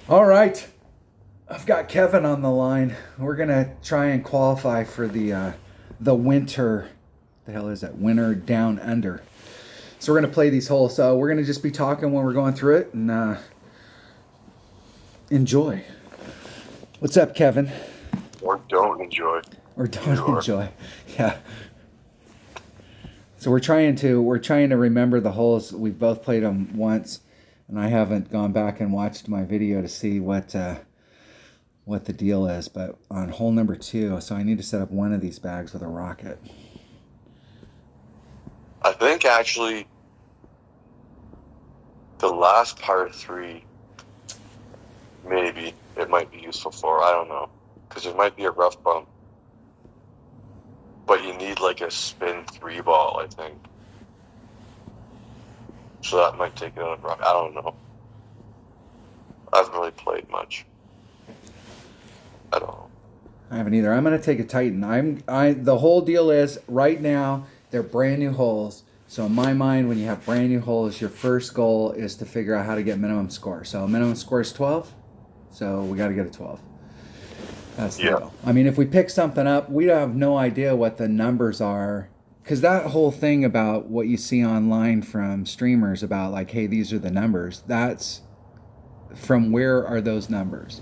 All right, I've got Kevin on the line. We're gonna try and qualify for the winter. The hell is that? Winter down under. So we're gonna play these holes. So we're gonna just be talking when we're going through it and enjoy. What's up, Kevin? Or don't enjoy. Or Either don't or. enjoy. Yeah. So we're trying to remember the holes. We've both played them once, and I haven't gone back and watched my video to see what the deal is. But on hole number 2, so I need to set up one of these bags with a rocket. I think actually the last part 3, maybe it might be useful for. I don't know. Because there might be a rough bump. But you need like a spin 3 ball, I think. So that might take it on a rough. I don't know. I haven't really played much. I don't know. I haven't either. I'm gonna take a Titan. The whole deal is right now they're brand new holes. So in my mind, when you have brand new holes, your first goal is to figure out how to get minimum score. So minimum score is 12. So we got to get a 12. That's the Yeah. deal. I mean, if we pick something up, we have no idea what the numbers are. Because that whole thing about what you see online from streamers about, like, hey, these are the numbers, that's from where are those numbers?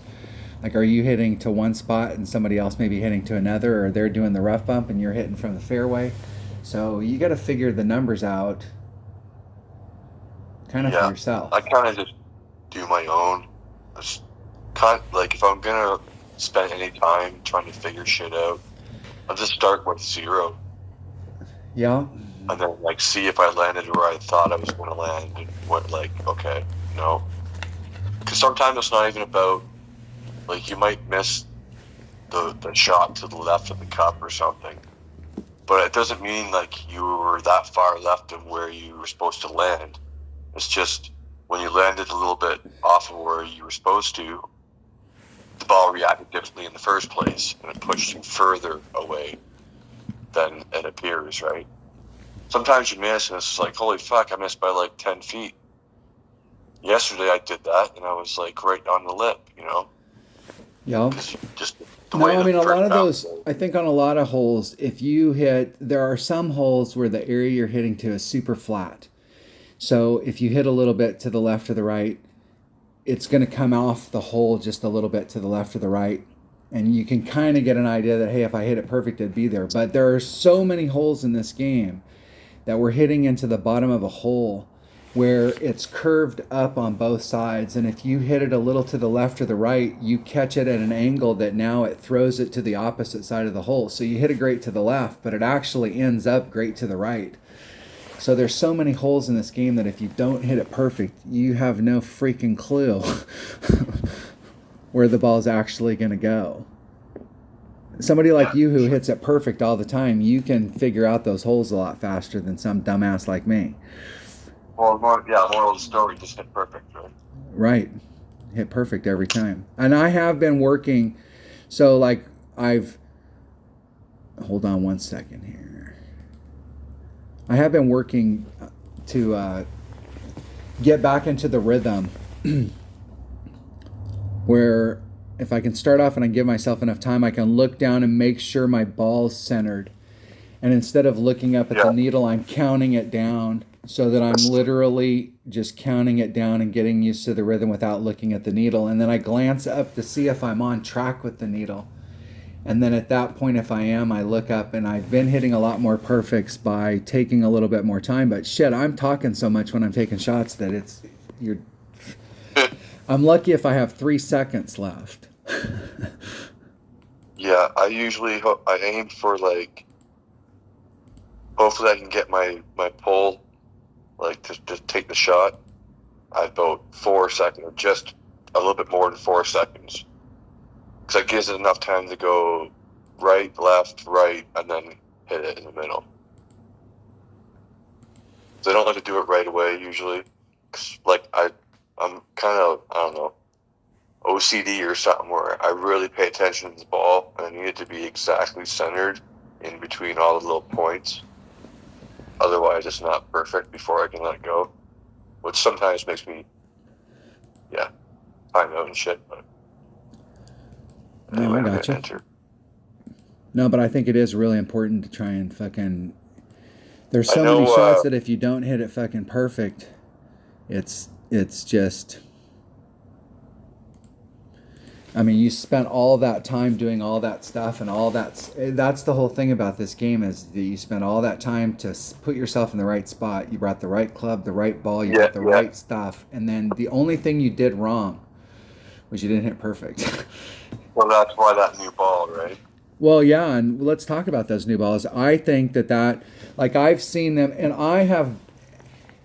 Like, are you hitting to one spot and somebody else may be hitting to another, or they're doing the rough bump and you're hitting from the fairway? So you got to figure the numbers out kind of for Yeah. I yourself. kind of just do my own. Just like if I'm going to spend any time trying to figure shit out, I'll just start with 0. Yeah. And then like see if I landed where I thought I was going to land and what like okay no, because sometimes it's not even about like you might miss the shot to the left of the cup or something, but it doesn't mean like you were that far left of where you were supposed to land. It's just when you landed a little bit off of where you were supposed to, the ball reacted differently in the first place and it pushed you further away than it appears, right? Sometimes you miss and it's like, holy fuck, I missed by like 10 feet. Yesterday I did that and I was like right on the lip, Yeah. because just the way No, I the mean, a lot first of bounce those, goes. I think on a lot of holes, if you hit, there are some holes where the area you're hitting to is super flat. So if you hit a little bit to the left or the right, it's going to come off the hole just a little bit to the left or the right. And you can kind of get an idea that, hey, if I hit it perfect, it'd be there. But there are so many holes in this game that we're hitting into the bottom of a hole where it's curved up on both sides. And if you hit it a little to the left or the right, you catch it at an angle that now it throws it to the opposite side of the hole. So you hit it great to the left, but it actually ends up great to the right. So there's so many holes in this game that if you don't hit it perfect, you have no freaking clue where the ball's actually going to go. Somebody like Yeah, you for who sure. hits it perfect all the time, you can figure out those holes a lot faster than some dumbass like me. Well, moral of the story, just hit perfect, right? Right. Hit perfect every time. And I have been working, so like I've, hold on one second here. I have been working to get back into the rhythm where if I can start off and I give myself enough time, I can look down and make sure my ball's centered. And instead of looking up at the Yeah, needle, I'm counting it down so that I'm literally just counting it down and getting used to the rhythm without looking at the needle. And then I glance up to see if I'm on track with the needle. And then at that point, if I am, I look up and I've been hitting a lot more perfects by taking a little bit more time. But shit, I'm talking so much when I'm taking shots that you're, I'm lucky if I have 3 seconds left. yeah. I aim for like hopefully I can get my pull like to take the shot at about 4 seconds, or just a little bit more than 4 seconds, because that gives it enough time to go right, left, right, and then hit it in the middle. So I don't like to do it right away usually. 'Cause, like I'm kind of I don't know OCD or something where I really pay attention to the ball and I need it to be exactly centered in between all the little points. Otherwise, it's not perfect before I can let go, which sometimes makes me yeah. time out and shit. But No, anyway, I I'm gonna gotcha. enter. No, but I think it is really important to try and fucking. There's I so many know. shots that if you don't hit it fucking perfect, it's just. I mean, you spent all that time doing all that stuff, and all that's the whole thing about this game is that you spent all that time to put yourself in the right spot. You brought the right club, the right ball, you Yeah, got the yeah. right stuff, and then the only thing you did wrong was you didn't hit perfect. Well, that's why that new ball, right? Well, yeah, and let's talk about those new balls. I think that like I've seen them, and I have,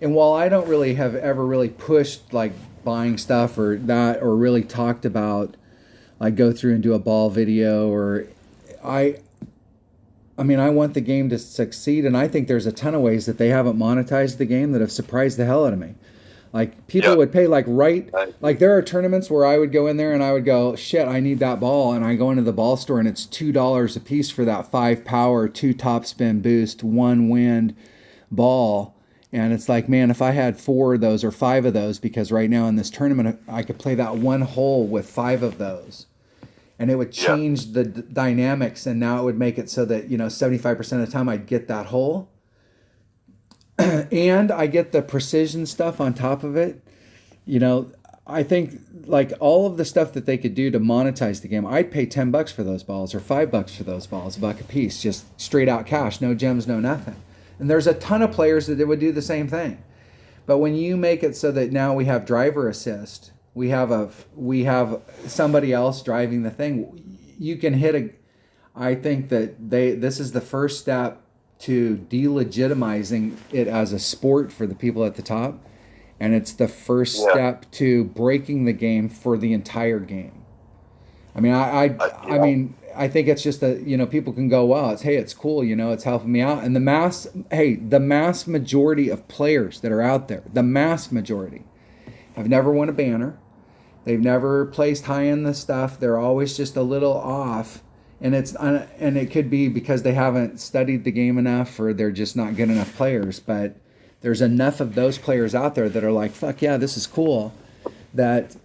and while I don't really have ever really pushed like buying stuff or that, or really talked about like go through and do a ball video, or I, I mean, I want the game to succeed, and I think there's a ton of ways that they haven't monetized the game that have surprised the hell out of me. Like people Yeah. would pay like Right. like there are tournaments where I would go in there and I would go, shit, I need that ball, and I go into the ball store and it's $2 a piece for that 5 power, 2 top spin boost, 1 wind ball. And it's like, man, if I had 4 of those or 5 of those, because right now in this tournament I could play that one hole with 5 of those, and it would Yeah. change the dynamics, and now it would make it so that 75% of the time I'd get that hole. And I get the precision stuff on top of it. I think like all of the stuff that they could do to monetize the game, I'd pay $10 for those balls or $5 for those balls, $1 a piece, just straight out cash, no gems, no nothing. And there's a ton of players that would do the same thing. But when you make it so that now we have driver assist, we have somebody else driving the thing, you can hit a. I think that this is the first step to delegitimizing it as a sport for the people at the top, and it's the first Yeah. step to breaking the game for the entire game. I mean, I Yeah. mean, I think it's just that people can go, wow, it's cool, it's helping me out, and the mass majority of players that are out there, the mass majority, have never won a banner, they've never placed high in the stuff, they're always just a little off. And it could be because they haven't studied the game enough, or they're just not good enough players. But there's enough of those players out there that are like, fuck yeah, this is cool. That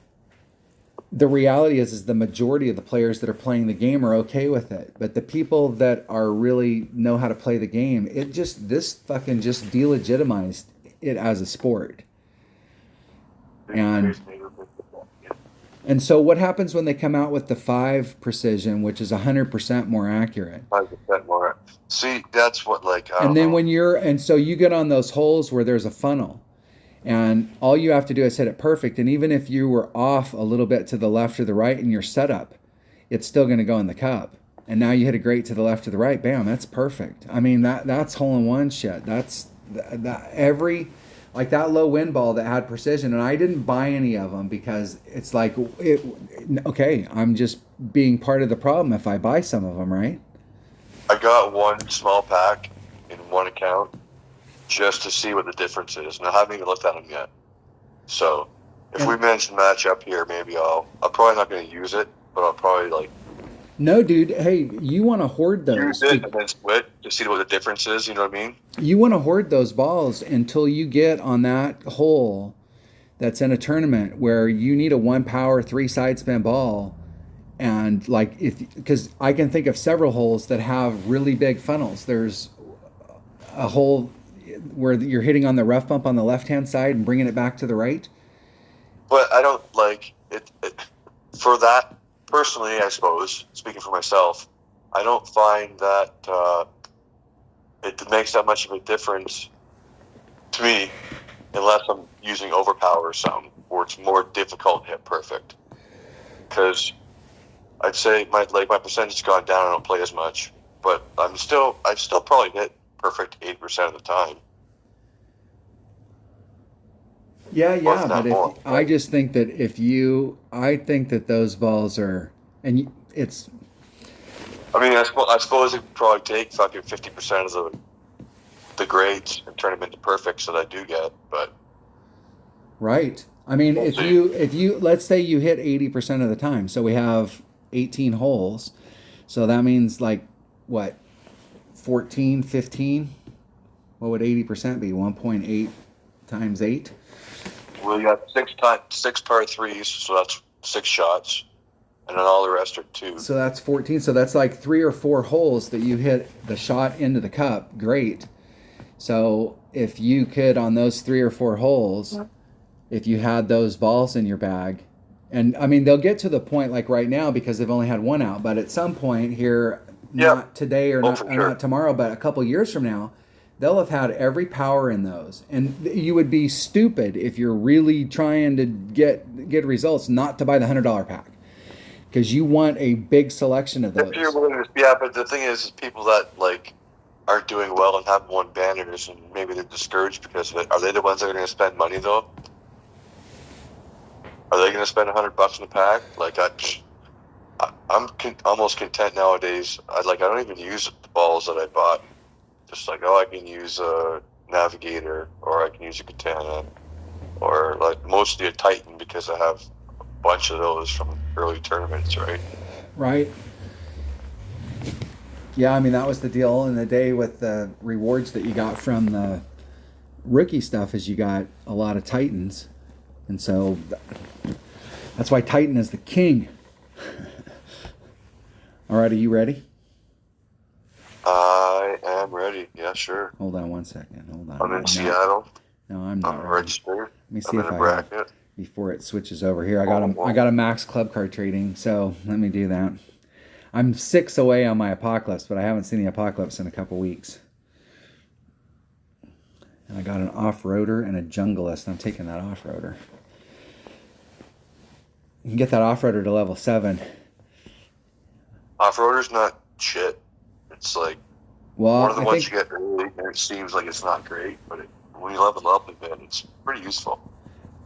the reality is the majority of the players that are playing the game are okay with it. But the people that are really know how to play the game, this fucking just delegitimized it as a sport. And so what happens when they come out with the 5 precision, which is 100% more accurate? 5% more. See, that's what I And then don't know. so you get on those holes where there's a funnel, and all you have to do is hit it perfect. And even if you were off a little bit to the left or the right in your setup, it's still going to go in the cup. And now you hit a great to the left or the right, bam, that's perfect. I mean, that's hole in one shit. That's like that low wind ball that had precision, and I didn't buy any of them because it's like, okay, I'm just being part of the problem if I buy some of them, right? I got one small pack in one account just to see what the difference is, and I haven't even looked at them yet. So if we manage to match up here, maybe I'm probably not going to use it, but I'll probably No, dude. Hey, you want to hoard those? use it and then split to see what the difference is. You know what I mean? You want to hoard those balls until you get on that hole that's in a tournament where you need a 1 power 3 side spin ball, and like because I can think of several holes that have really big funnels. There's a hole where you're hitting on the rough bump on the left hand side and bringing it back to the right. But I don't like it for that personally. I suppose, speaking for myself, I don't find that it makes that much of a difference to me unless I'm using overpower or something, or it's more difficult to hit perfect. Because I'd say my percentage has gone down. I don't play as much, but I've still probably hit perfect 80% of the time. Yeah, Well, but more, I just think that I think that those balls are, and it's. I mean, I suppose it would probably take fucking 50% of the grades and turn them into perfects that I do get, but. Right. I mean, if you let's say you hit 80% of the time, so we have 18 holes, so that means like what, 14, 15? What would 80% be? 1.8 times 8. Well, you got 6 par 3s, so that's 6 shots, and then all the rest are 2. So that's 14. So that's like 3 or 4 holes that you hit the shot into the cup. Great. So if you could, on those 3 or 4 holes, if you had those balls in your bag, and I mean, they'll get to the point like right now because they've only had one out, but at some point here, not today or not tomorrow, but a couple years from now, they'll have had every power in those. And you would be stupid if you're really trying to get good results not to buy the $100 pack, because you want a big selection of those. Yeah, but the thing is people that like aren't doing well and haven't won banners, and maybe they're discouraged because of it. Are they the ones that are going to spend money though? Are they going to spend $100 in a pack? Like I'm almost content nowadays. I don't even use the balls that I bought. Just like, I can use a Navigator, or I can use a Katana, or like mostly a Titan because I have a bunch of those from early tournaments, right? Right. Yeah, I mean, that was the deal in the day with the rewards that you got from the rookie stuff, is you got a lot of Titans. And so that's why Titan is the king. All right, are you ready? I am ready. Yeah, sure. Hold on one second. Hold on. I'm in Seattle. No, I'm not I'm ready. registered. Let me see I'm if in a I bracket. have, before it switches over here. I got a max club card trading, so let me do that. I'm 6 away on my Apocalypse, but I haven't seen the Apocalypse in a couple weeks. And I got an off-roader and a jungleist, and I'm taking that off-roader. You can get that off-roader to level 7. Off-roader's not shit. It's like one of the ones you get early, and it seems like it's not great, but when you level up a bit, it's pretty useful.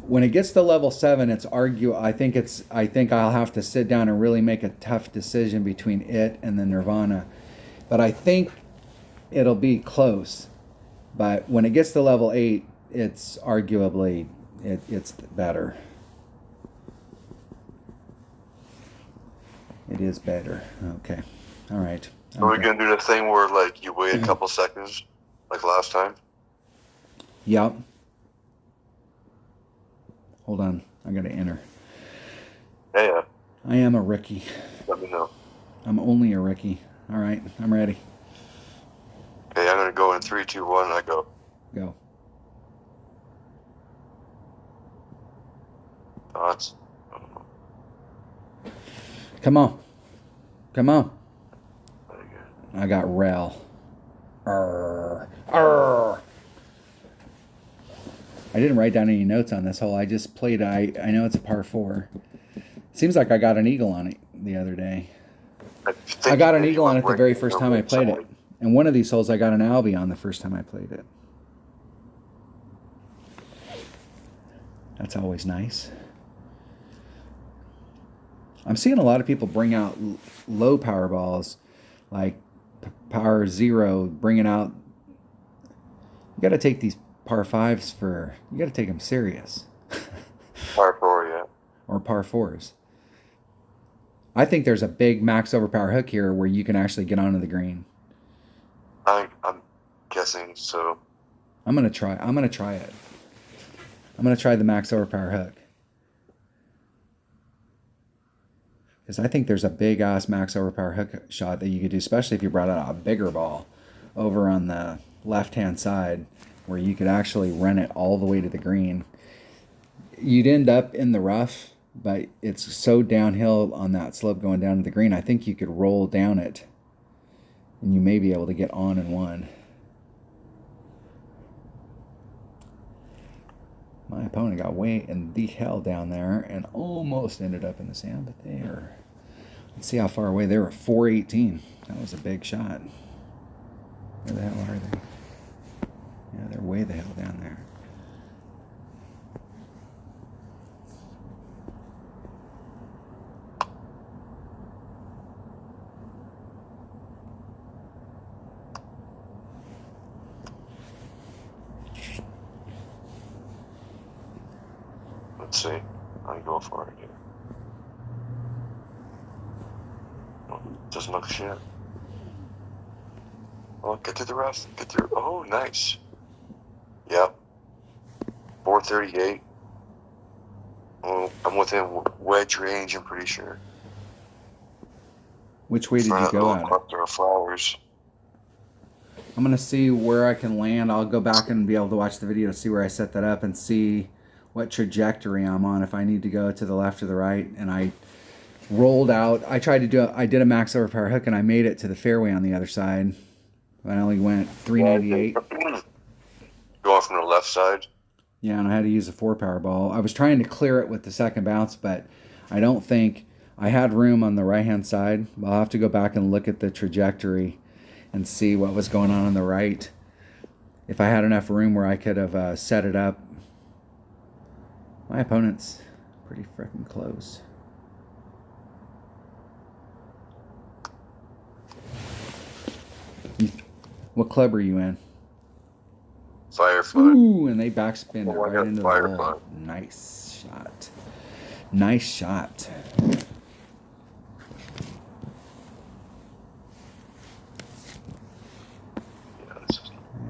When it gets to level 7, I think I'll have to sit down and really make a tough decision between it and the Nirvana. But I think it'll be close. But when it gets to level 8, it's arguably it's better. It is better. Okay. All right. Are we going to do the thing where like you wait a couple seconds like last time? Yep. Hold on. I got to enter. Yeah. I am a rookie. Let me know. I'm only a rookie. All right. I'm ready. Okay, I'm going to go in 3, 2, 1, and I go. Go. Thoughts? Come on. Come on. I got Rel. Arr. Arr. I didn't write down any notes on this hole. I just played. I know it's a par 4. Seems like I got an eagle on it the other day. I got an eagle on it the very first time I played it. And one of these holes I got an Albie on the first time I played it. That's always nice. I'm seeing a lot of people bring out low power balls, like power 0, bringing out. You got to take these par 5s you got to take them serious. Par 4, yeah. Or par 4s. I think there's a big max overpower hook here where you can actually get onto the green. I'm guessing so. I'm gonna try it. I'm gonna try the max overpower hook. Because I think there's a big ass max overpower hook shot that you could do, especially if you brought out a bigger ball over on the left hand side, where you could actually run it all the way to the green. You'd end up in the rough, but it's so downhill on that slope going down to the green. I think you could roll down it, and you may be able to get on in one. My opponent got way in the hell down there and almost ended up in the sand, but they are. Let's see how far away they were. 418. That was a big shot. Where the hell are they? Yeah, they're way the hell down there. Let's see. I go for it here. Doesn't look shit. Oh, get to the rest. Get through. Oh, nice. Yep. 438. Well, I'm within wedge range, I'm pretty sure. Which way did For you that go little at it? cluster of flowers. I'm going to see where I can land. I'll go back and be able to watch the video to see where I set that up and see what trajectory I'm on, if I need to go to the left or the right. And I rolled out. I did a max overpower hook, and I made it to the fairway on the other side. I only went 398. Going from the left side. Yeah, and I had to use a 4-power ball. I was trying to clear it with the second bounce, but I don't think I had room on the right-hand side. I'll have to go back and look at the trajectory and see what was going on the right. If I had enough room where I could have set it up. My opponent's pretty freaking close. What club are you in? Firefly. Ooh, and they backspin it Oh, I right got into the Firefly. hole. Nice shot. Nice shot. And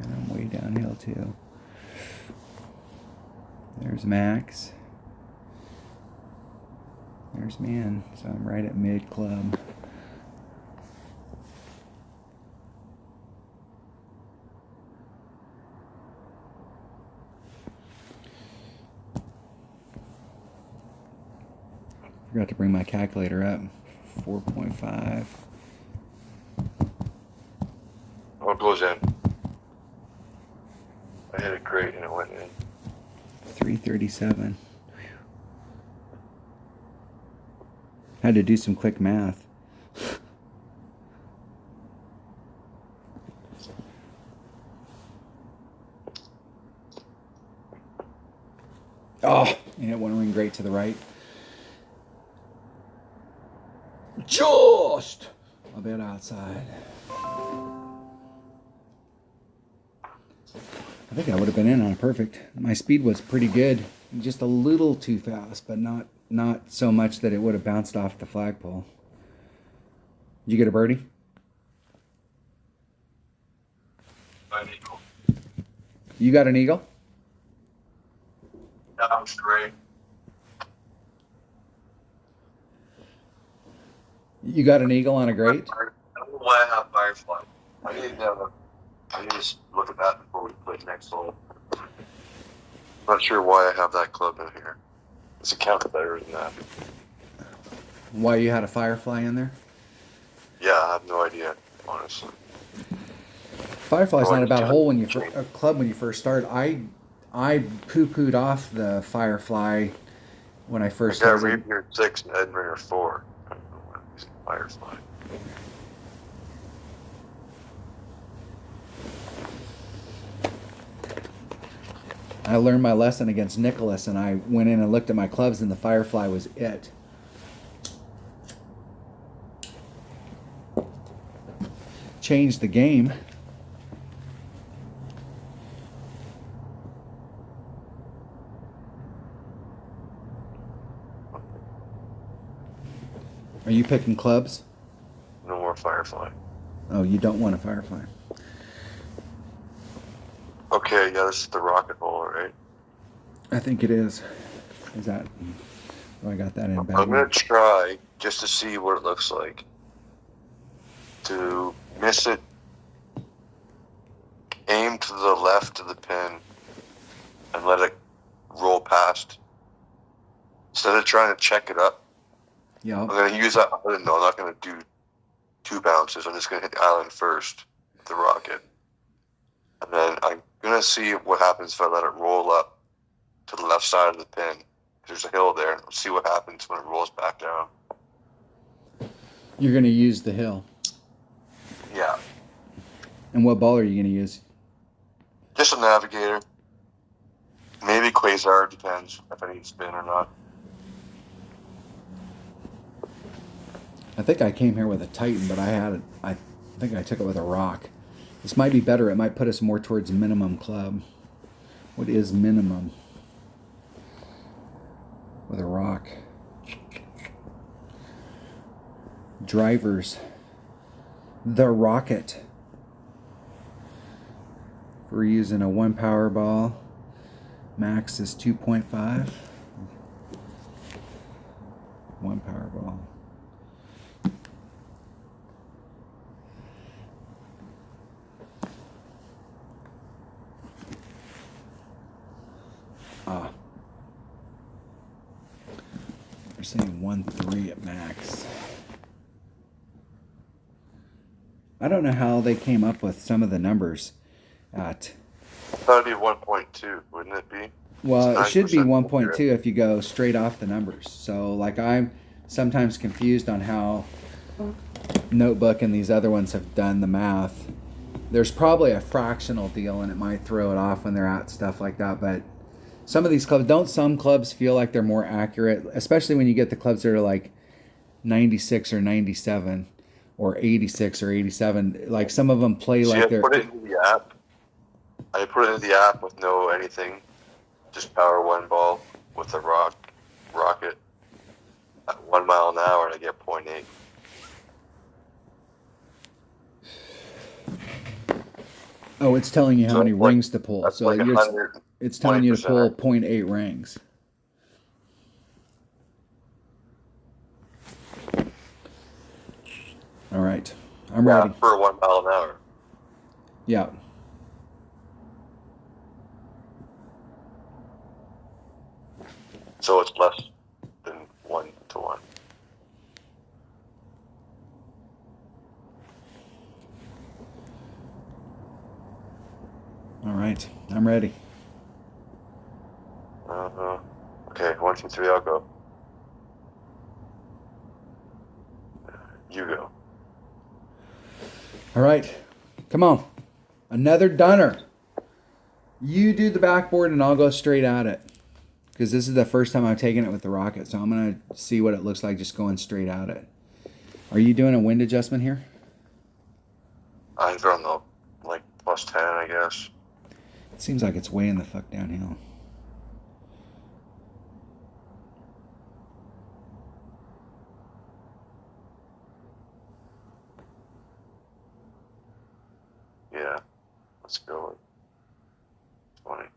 I'm way downhill too. There's Max. There's man. So I'm right at mid club. Forgot to bring my calculator up. 4.5. What goes in? I hit it great and it went in. 337. Had to do some quick math. Oh, and it went ring great to the right. Just a bit outside. I think I would have been in on a perfect. My speed was pretty good. Just a little too fast, but not so much that it would have bounced off the flagpole. Did you get a birdie? An eagle. You got an eagle? That was great. You got an eagle on a great? I don't know why I have Firefly. I need to look at that before we play next hole. Not sure why I have that club in here. It's a count better than that. Why you had a Firefly in there? Yeah, I have no idea, honestly. Firefly's not a bad hole when you a club when you first start. I poo-pooed off the Firefly when I first I got started. Reaper 6 and Edringer 4. I don't know why I'm using Firefly. I learned my lesson against Nicholas, and I went in and looked at my clubs, and the Firefly was it. Changed the game. Are you picking clubs? No more Firefly. Oh, you don't want a Firefly. Okay, yeah, this is the rocket hole, right? I think it is. Is that... Oh, I got that in bad. I'm going to try, just to see what it looks like, to miss it, aim to the left of the pin, and let it roll past. Instead of trying to check it up, Yeah. I'm going to use that. No, I'm not going to do 2 bounces. I'm just going to hit the island first with the rocket. And then I'm going to see what happens if I let it roll up to the left side of the pin. There's a hill there. We'll see what happens when it rolls back down. You're going to use the hill. Yeah. And what ball are you going to use? Just a navigator. Maybe Quasar, depends if I need spin or not. I think I came here with a Titan, but I think I took it with a rock. This might be better. It might put us more towards minimum club. What is minimum? With a rock. Drivers. The rocket. We're using a 1 power ball. Max is 2.5. one Powerball. Ah. They're saying 1-3 at max. I don't know how they came up with some of the numbers at. That'd be 1.2, wouldn't it be? Well, it should be 1.2 accurate. if you go straight off the numbers. So, like, I'm sometimes confused on how Notebook and these other ones have done the math. There's probably a fractional deal, and it might throw it off when they're at stuff like that. But some of these clubs, some clubs feel like they're more accurate, especially when you get the clubs that are like 96 or 97 or 86 or 87. Like, some of them play See, like I they're. put it into the app. I put it into the app with no anything. Just power one ball with a rocket at 1 mile an hour, and I get 0.8. Oh, it's telling you how So many that's like- rings to pull. That's So like you're, 100. it's telling you to pull 20%. 0.8 rings. All right, I'm ready. For 1 mile an hour. Yeah. So it's less than 1 to 1. All right, I'm ready. Okay, 1, 2, 3, I'll go. You go. All right, come on. Another dunner. You do the backboard and I'll go straight at it. Because this is the first time I've taken it with the rocket. So I'm going to see what it looks like just going straight at it. Are you doing a wind adjustment here? I'm throwing the, like, plus 10, I guess. It seems like it's way in the fuck downhill. Yeah. Let's go with 20.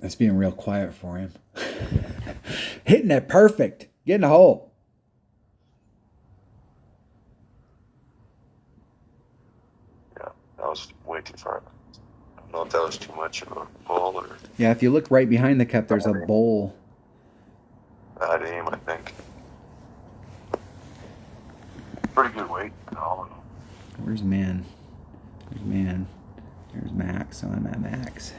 It's being real quiet for him. Hitting it perfect. Getting a hole. Yeah, that was way too far. I don't know if that was too much of a pull or Yeah, if you look right behind the cup, there's a bowl. bad aim, I think. Pretty good weight. All in all. Where's man? There's man. There's max. So I'm at max.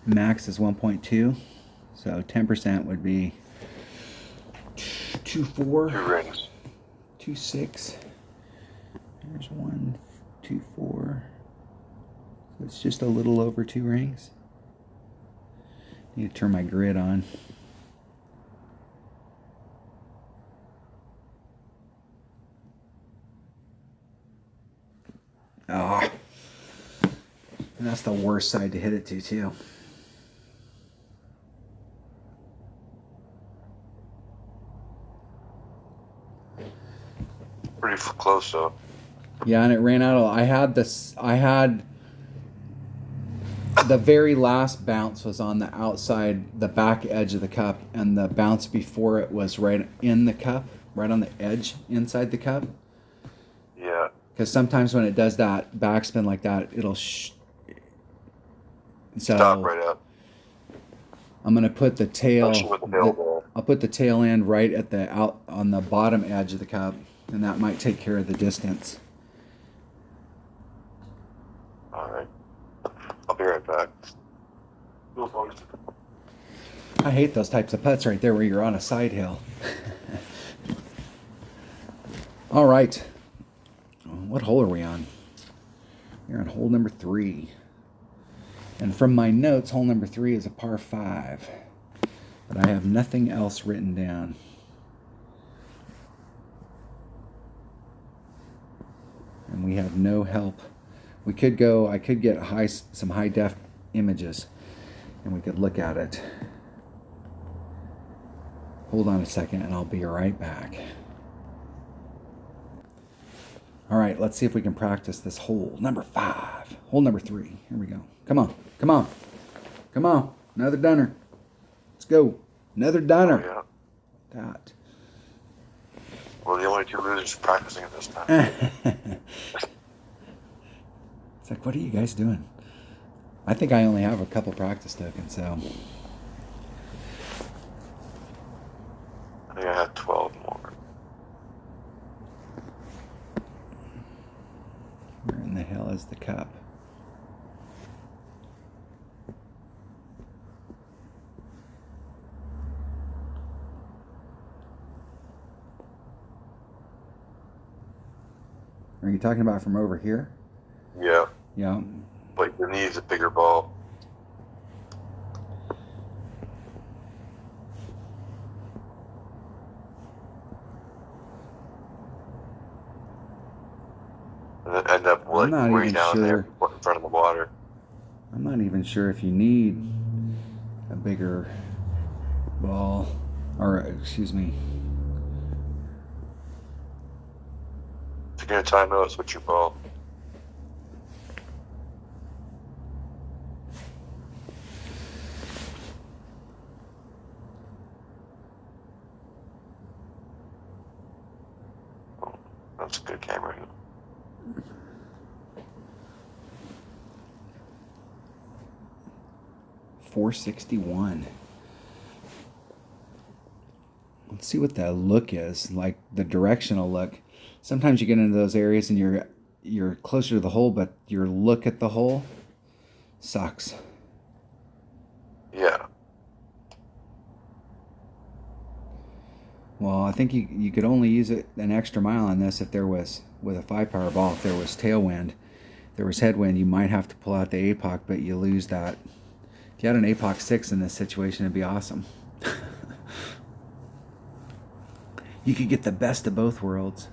Max is 1.2, so 10% would be 2.4, 2 rings. 2.6. There's 1, 2.4. So it's just a little over 2 rings. Need to turn my grid on. Ah, and that's the worst side to hit it to too. Pretty close, though. Yeah, and it ran out of. I had the very last bounce was on the outside, the back edge of the cup, and the bounce before it was right in the cup, right on the edge inside the cup. Yeah. Because sometimes when it does that backspin like that, it'll Stop right up. I'm gonna put the tail. Especially with the tail ball. I'll put the tail end right at the out on the bottom edge of the cup, and that might take care of the distance. All right. I'll be right back. I hate those types of putts right there where you're on a side hill. All right. What hole are we on? We're on hole number 3. And from my notes, hole number 3 is a par 5. But I have nothing else written down. And we have no help. I could get some high def images and we could look at it. Hold on a second and I'll be right back. All right, let's see if we can practice this hole number 5. Hole number 3. Here we go. Come on, come on, come on. Another dunner. Let's go. Another dunner. Oh, yeah. That. We're the only 2 losers practicing at this time. It's like, what are you guys doing? I think I only have a couple practice tokens, so. I think I had 12 more. Where in the hell is the cup? Are you talking about from over here? Yeah. Yeah. But you need a bigger ball. And then end up like way down there in front of the water. I'm not even sure if you need a bigger ball, or excuse me. If you're gonna time out, switch your ball. Oh, that's a good camera. 461. Let's see what the look is, like the directional look. Sometimes you get into those areas and you're closer to the hole, but your look at the hole sucks. Yeah. Well, I think you could only use it an extra mile on this if there was, with a 5-power ball, if there was tailwind. If there was headwind, you might have to pull out the APOC, but you lose that. If you had an APOC 6 in this situation, it'd be awesome. You could get the best of both worlds.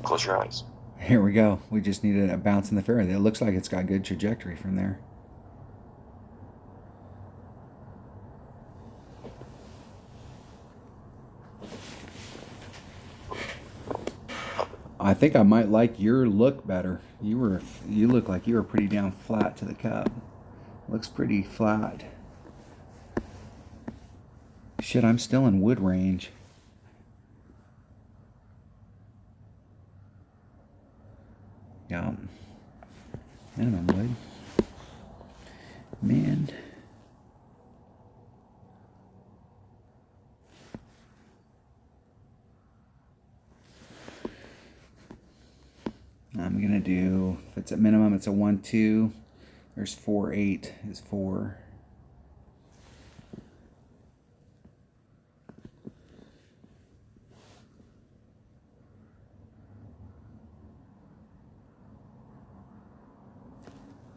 Close your eyes. Here we go. We just needed a bounce in the fairway. It looks like it's got good trajectory from there. I think I might like your look better. You look like you were pretty down flat to the cup. Looks pretty flat. Shit, I'm still in wood range. Yeah. Minimum wood. Man. I'm going to do, if it's at minimum, it's a 1, 2. There's 4, 8 is 4.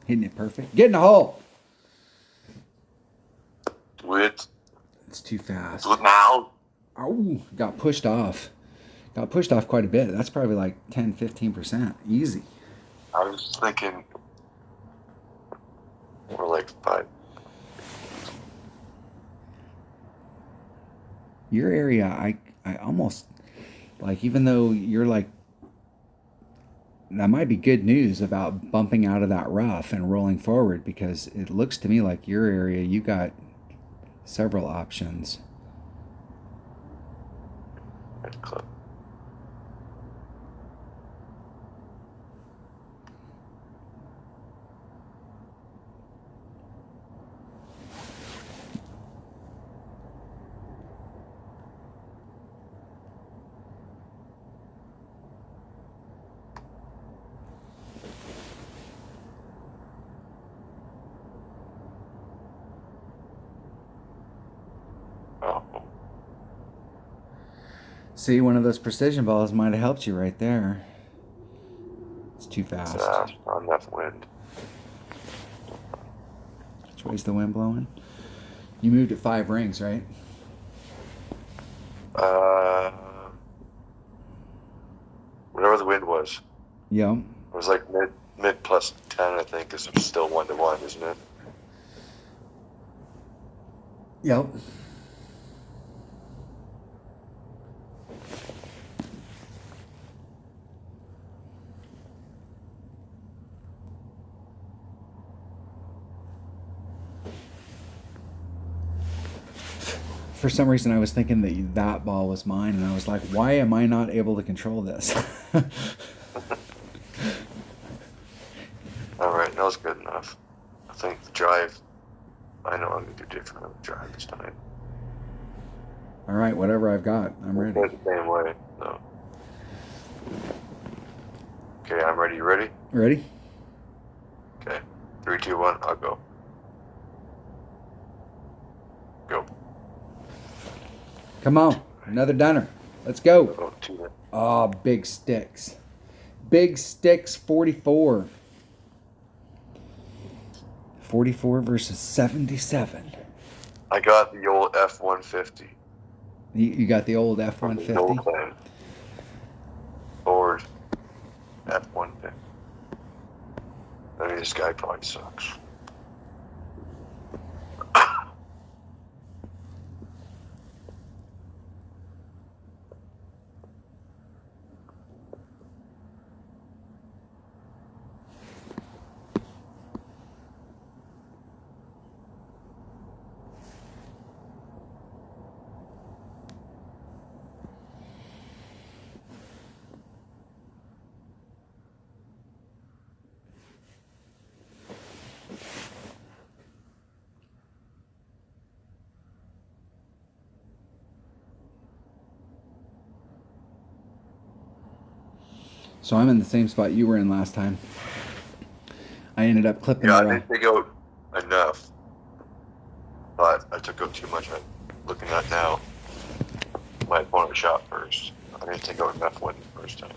Hitting it perfect. Get in the hole. Do it. It's too fast. Do it now. Oh, got pushed off. Got pushed off quite a bit. That's probably like 10, 15%. Easy. I was thinking more like 5. Your area, I almost, like, even though you're like, that might be good news about bumping out of that rough and rolling forward, because it looks to me like your area, you got several options. Good clip. See, one of those precision balls might have helped you right there. It's too fast. Not enough wind. Which way's the wind blowing? You moved at 5 rings, right? Whatever the wind was. Yep. It was like mid plus 10, I think, because it's still 1-1, isn't it? Yep. For some reason, I was thinking that that ball was mine, and I was like, why am I not able to control this? All right, that was good enough. I think the drive, I know I'm going to do different on the drive this time. All right, whatever I've got, I'm ready. The same way, so. Okay, I'm ready. You ready? Ready? Okay. 3, 2, 1, I'll go. Go. Come on, another dunner. Let's go. Go 2. Oh, big sticks. Big sticks, 44. 44 versus 77. I got the old F-150. You got the old F-150? Plane. Ford F-150. I mean, this guy probably sucks. So I'm in the same spot you were in last time. I ended up clipping Yeah, the I didn't take out enough, but I took out too much. I'm looking at now. My opponent shot first. I didn't take out enough wind the first time.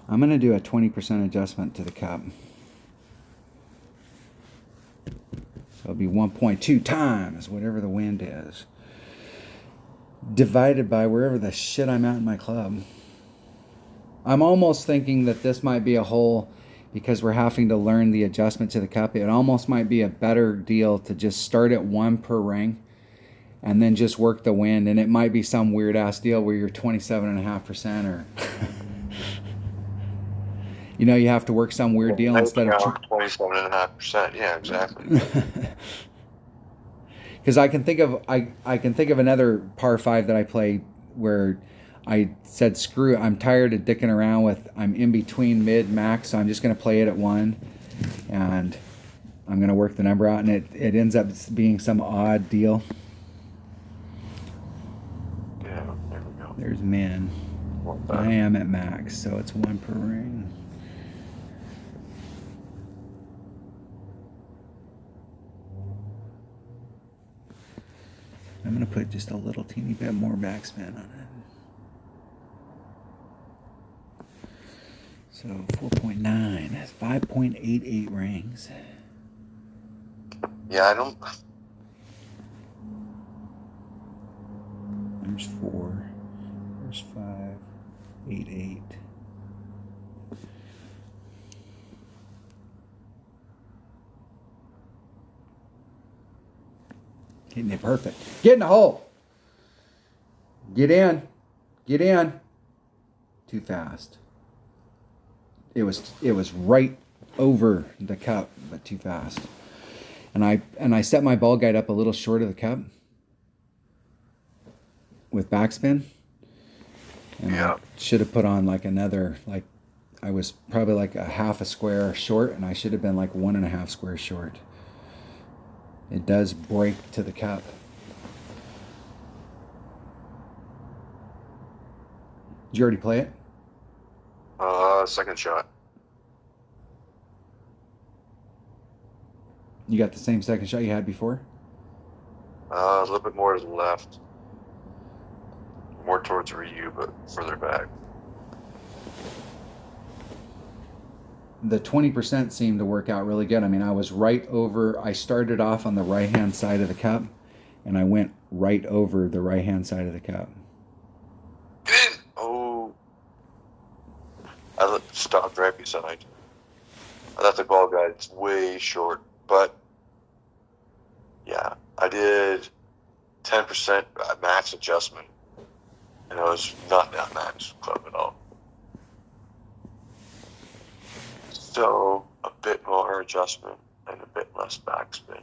I'm going to do a 20% adjustment to the cup. So it'll be 1.2 times whatever the wind is, divided by wherever the shit I'm at in my club. I'm almost thinking that this might be a hole because we're having to learn the adjustment to the cup. It almost might be a better deal to just start at 1 per ring and then just work the wind. And it might be some weird ass deal where you're 27.5% or you know, you have to work some weird deal instead of 27.5%. Yeah, exactly. Because I can think of another par 5 that I played where I said, screw it, I'm tired of dicking around with, I'm in between mid max, so I'm just going to play it at 1 and I'm going to work the number out, and it ends up being some odd deal. Yeah, there we go. There's min. I am at max, so it's 1 per ring. I'm going to put just a little teeny bit more backspin on it. So 4.9, that's 5.88 rings. Yeah, I don't. There's 4. There's 5. 8, 8. Hitting it perfect. Get in the hole. Get in. Get in. Too fast. It was right over the cup, but too fast. And I set my ball guide up a little short of the cup with backspin. And Yeah. I should have put on like another, like I was probably like a half a square short, and I should have been like 1.5 squares short. It does break to the cup. Did you already play it? Second shot. You got the same second shot you had before? A little bit more to the left. more towards Ryu, but further back. The 20% seemed to work out really good. I mean, I started off on the right-hand side of the cup, and I went right over the right-hand side of the cup. Oh. I stopped right beside. I thought the ball guide's way short, but yeah, I did 10% max adjustment, and I was not that max club at all. So a bit more adjustment and a bit less backspin.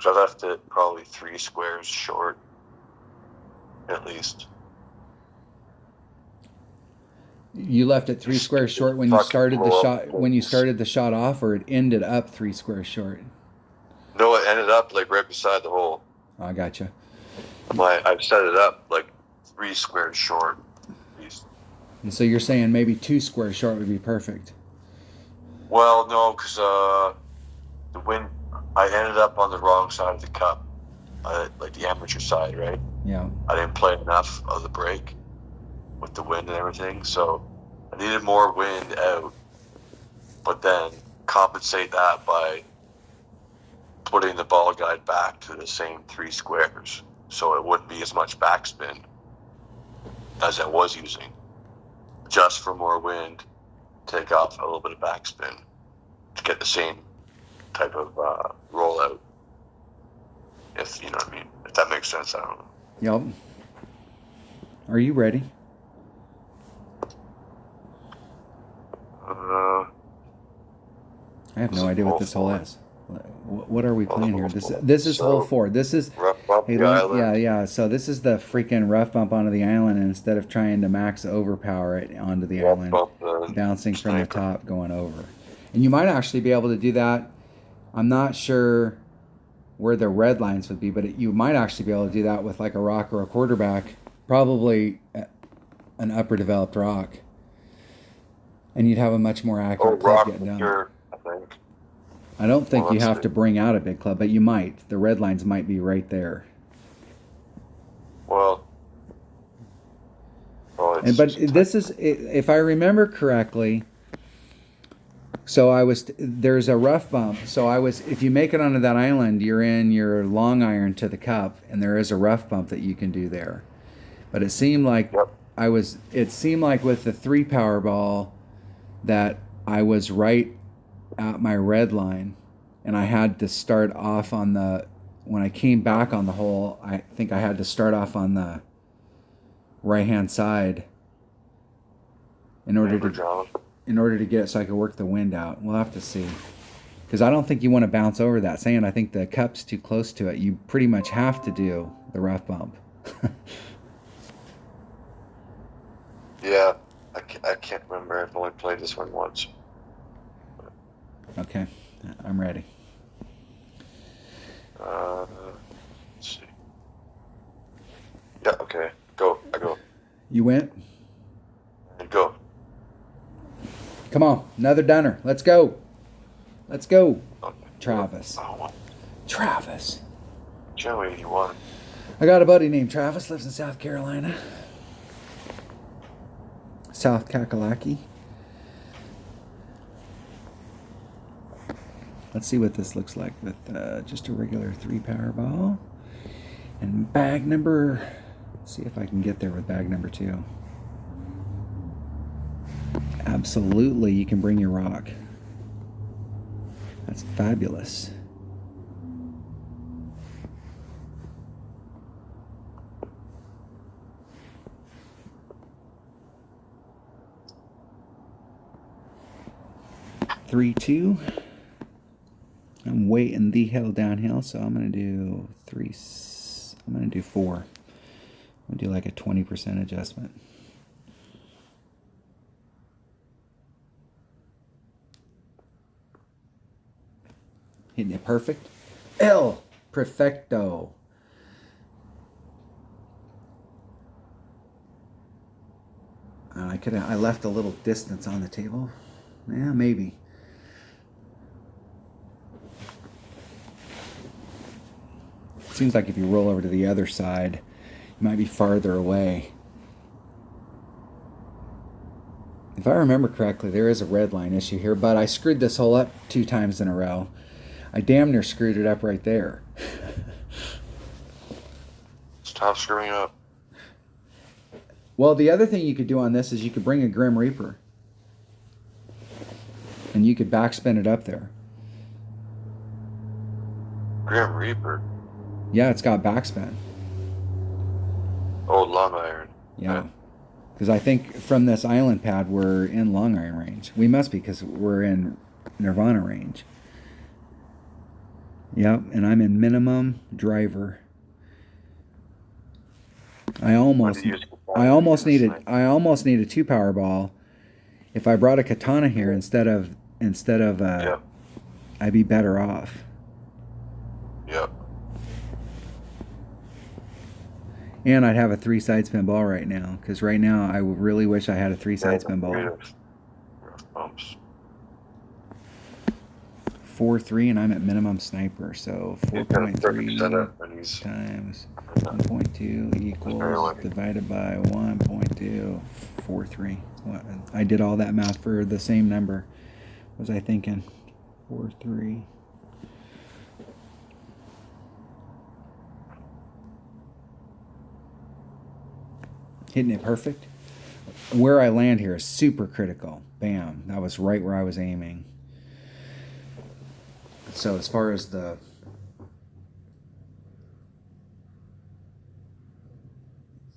So I left it probably 3 squares short, at least. You left it 3 squares short when you started the shot. When you started the shot off, or it ended up 3 squares short. No, it ended up like right beside the hole. Oh, I gotcha. I set it up like 3 squares short. And so you're saying maybe 2 squares short would be perfect. Well, no, because the wind. I ended up on the wrong side of the cup, like the amateur side, right? Yeah. I didn't play enough of the break with the wind and everything, so I needed more wind out, but then compensate that by putting the ball guide back to the same 3 squares, so it wouldn't be as much backspin as I was using, just for more wind, take off a little bit of backspin to get the same type of rollout, if you know what I mean, if that makes sense. I don't know. Yep. Are you ready? I have no idea what this hole is. What are we playing here? This is hole 4. This is rough bump the island. Yeah. So this is the freaking rough bump onto the island, and instead of trying to max overpower it onto the Rough island, bump the bouncing from the sniper. top, going over. And you might actually be able to do that. I'm not sure where the red lines would be, but you might actually be able to do that with like a rock or a quarterback, probably an upper developed rock, and you'd have a much more accurate club Rock getting done. sure, I think. I don't think Well, you let's have see. to bring out a big club, but you might. The red lines might be right there. Well, But this is, if I remember correctly, so there's a rough bump. So if you make it onto that island, you're in your long iron to the cup, and there is a rough bump that you can do there. But it seemed like Yep. it seemed like with the 3 power ball that I was right at my red line, and I had to start off when I came back on the hole, I think I had to start off on the right-hand side in order to get it so I could work the wind out. We'll have to see. Because I don't think you want to bounce over that sand. I think the cup's too close to it. You pretty much have to do the rough bump. Yeah, I can't remember. I've only played this one once. Okay, I'm ready. Let's see. Yeah, okay. Go. I go. You went? And go. Come on, another dunner. Let's go. Let's go. Okay. Travis. Oh, Travis. Joe 81. I got a buddy named Travis, lives in South Carolina. South Kakalaki. Let's see what this looks like with just a regular 3 power ball. And bag number, let's see if I can get there with bag number 2. Absolutely, you can bring your rock. That's fabulous. Three, 2. I'm waiting the hell downhill, so I'm gonna do 3. I'm gonna do 4. I'm gonna do like a 20% adjustment. Hitting it perfect. El perfecto. I left a little distance on the table. Yeah, maybe. seems like if you roll over to the other side, you might be farther away. If I remember correctly, there is a red line issue here, but I screwed this hole up 2 times in a row. I damn near screwed it up right there. Stop screwing up. Well, the other thing you could do on this is you could bring a Grim Reaper. And you could backspin it up there. Grim Reaper? Yeah, it's got backspin. Old long iron. Yeah. Because I think from this island pad, we're in long iron range. We must be, because we're in Nirvana range. Yep, and I'm in minimum driver. I almost need a 2 power ball. If I brought a katana here instead of I'd be better off. Yep. And I'd have a 3 side spin ball right now, because right now I really wish I had a 3 side spin ball. Rough bumps. 4-3, and I'm at minimum sniper, so 4.3 times 1.2 equals divided by 1.243. I did all that math for the same number. What was I thinking? 4-3. Hitting it perfect. Where I land here is super critical. Bam. That was right where I was aiming. So as far as the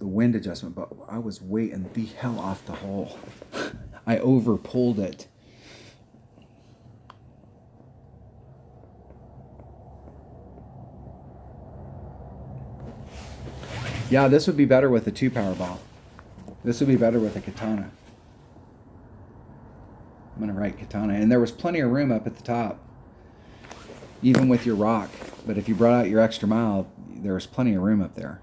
wind adjustment, but I was waiting the hell off the hole. I over pulled it. Yeah, this would be better with a 2 power ball. This would be better with a katana. I'm gonna write katana, and there was plenty of room up at the top, even with your rock. But if you brought out your extra mile, there was plenty of room up there.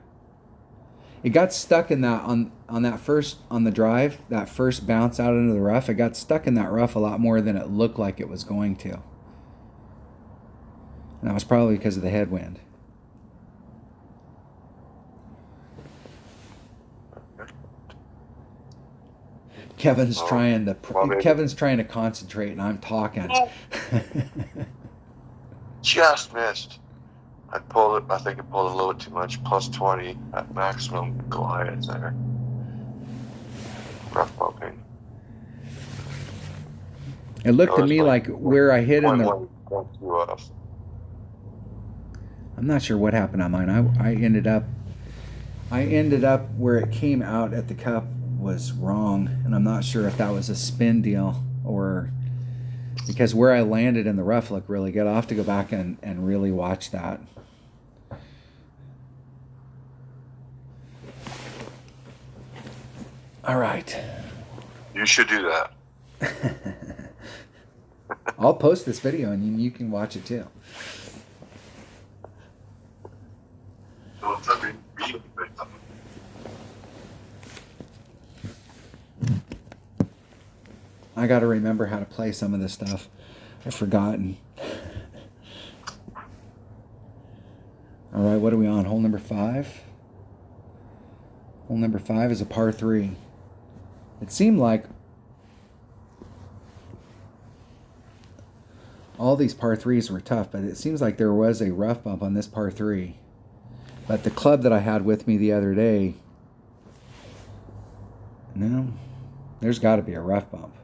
It got stuck in that on the drive, that first bounce out into the rough. It got stuck in that rough a lot more than it looked like it was going to, and that was probably because of the headwind. Kevin's trying to concentrate, and I'm talking. Just missed. I think I pulled it a little bit too much. Plus 20 at maximum Goliath there. Rough bumping. It looked to me like where I hit in the... I'm not sure what happened on mine. I ended up where it came out at the cup was wrong, and I'm not sure if that was a spin deal or because where I landed in the rough looked really good. I'll have to go back and really watch that. All right. You should do that. I'll post this video and you can watch it too. I got to remember how to play some of this stuff. I've forgotten. All right, what are we on? Hole number 5? Hole number 5 is a par 3. It seemed like all these par 3s were tough, but it seems like there was a rough bump on this par 3. But the club that I had with me the other day, no, there's got to be a rough bump.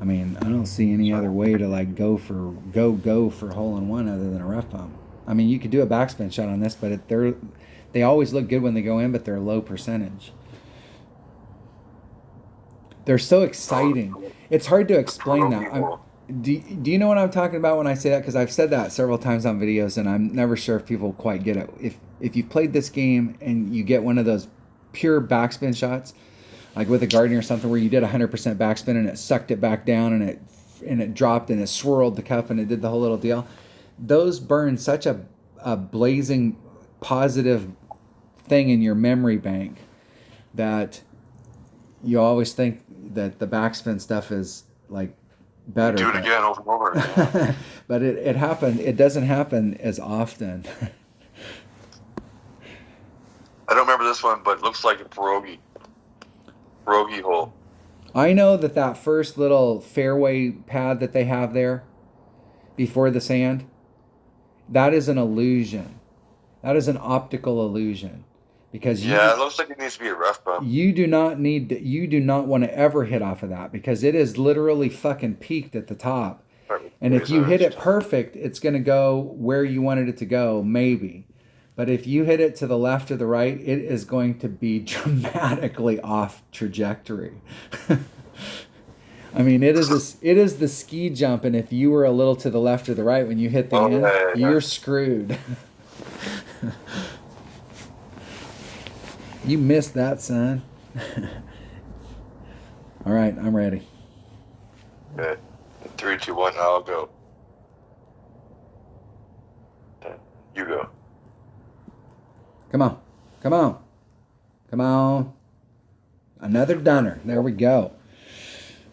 I mean, I don't see any other way to like go for hole in one other than a rough bump. I mean, you could do a backspin shot on this, but they always look good when they go in, but they're low percentage. They're so exciting. It's hard to explain that. Do you know what I'm talking about when I say that? Because I've said that several times on videos, and I'm never sure if people quite get it. If you've played this game and you get one of those pure backspin shots, like with a Guardian or something, where you did 100% backspin and it sucked it back down and it dropped and it swirled the cup and it did the whole little deal, those burn such a blazing positive thing in your memory bank that you always think that the backspin stuff is like better. Do it again over and over again. But it happened. It doesn't happen as often. I don't remember this one, but it looks like a pierogi hole. I know that first little fairway pad that they have there before the sand, that is an illusion. That is an optical illusion. Because it looks like it needs to be a rough bump. you do not want to ever hit off of that, because it is literally fucking peaked at the top. And if you hit it perfect, it's going to go where you wanted it to go, maybe. But if you hit it to the left or the right, it is going to be dramatically off trajectory. I mean, it is the ski jump, and if you were a little to the left or the right when you hit the end, you're screwed. You missed that, son. All right, I'm ready. Okay. 3, 2, 1, I'll go. You go. Come on. Come on. Come on. Another dunner. There we go.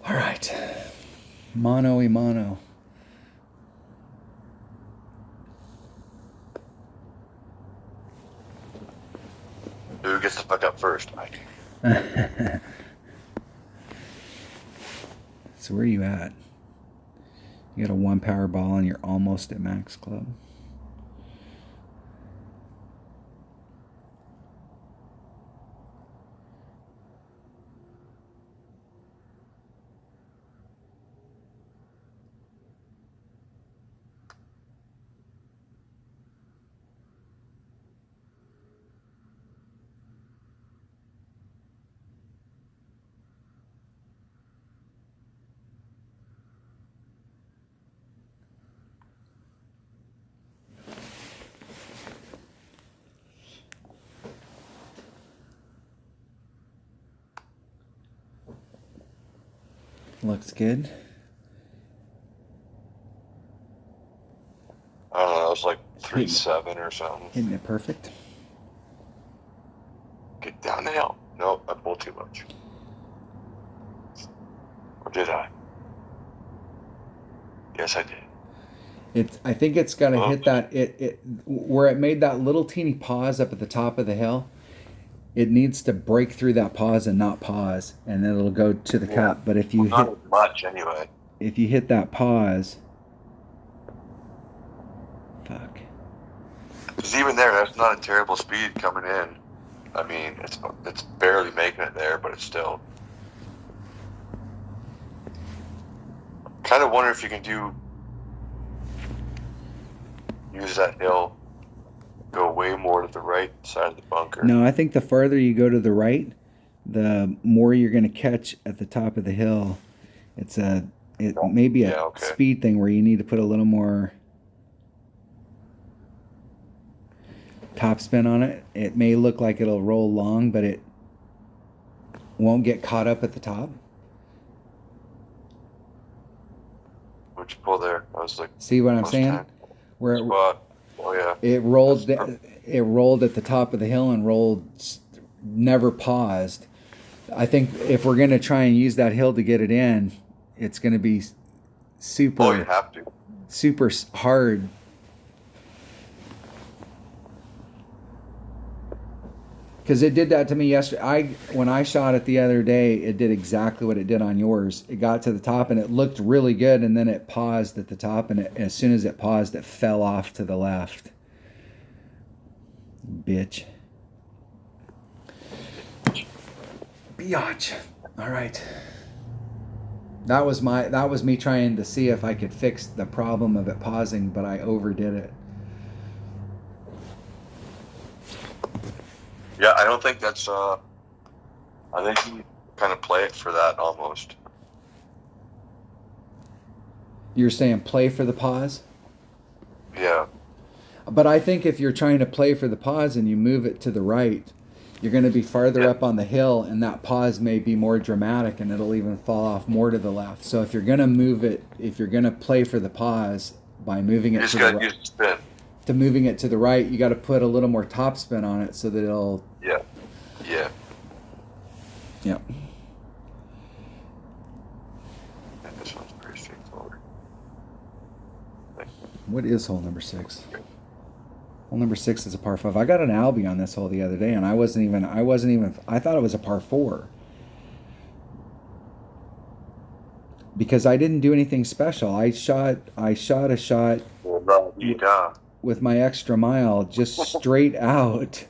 All right. Mano y mano. Who gets to fuck up first, Mike? So where are you at? You got a 1 power ball and you're almost at max club. Looks good. I don't know, it was like 3-7 or something. Isn't it perfect? Get down the hill. Nope, I pulled too much. Or did I? Yes, I did. I think it's got to hit that where it made that little teeny pause up at the top of the hill. It needs to break through that pause and not pause, and then it'll go to the cup. But if you not hit much anyway. If you hit that pause, fuck. Because even there, that's not a terrible speed coming in. I mean, it's barely making it there, but it's still. Kind of wonder if you can use that hill, go way more to the right side of the bunker. No, I think the farther you go to the right, the more you're going to catch at the top of the hill. It may be a speed thing where you need to put a little more topspin on it. It may look like it'll roll long, but it won't get caught up at the top. What'd you pull there? I was like, see what I'm saying? 10. Where Spot. Oh yeah. It rolled at the top of the hill and rolled, never paused. I think if we're going to try and use that hill to get it in, it's going to be super. Oh, you have to. Super hard. Because it did that to me yesterday. When I shot it the other day, it did exactly what it did on yours. It got to the top and it looked really good, and then it paused at the top, and as soon as it paused, it fell off to the left. Bitch. Biatch. All right. That was me trying to see if I could fix the problem of it pausing, but I overdid it. Yeah, I don't think that's. I think you kind of play it for that almost. You're saying play for the pause? Yeah. But I think if you're trying to play for the pause and you move it to the right, you're going to be farther up on the hill, and that pause may be more dramatic, and it'll even fall off more to the left. So if you're going to move it, if you're going to play for the pause by moving it to the right, use spin. To moving it to the right, you got to put a little more topspin on it so that it'll. Yeah. Yeah. Yep. And this one's pretty straight. What is hole number 6? Hole number 6 is a par 5. I got an Albie on this hole the other day, and I thought it was a par 4. Because I didn't do anything special. I shot a shot with my extra mile just straight out.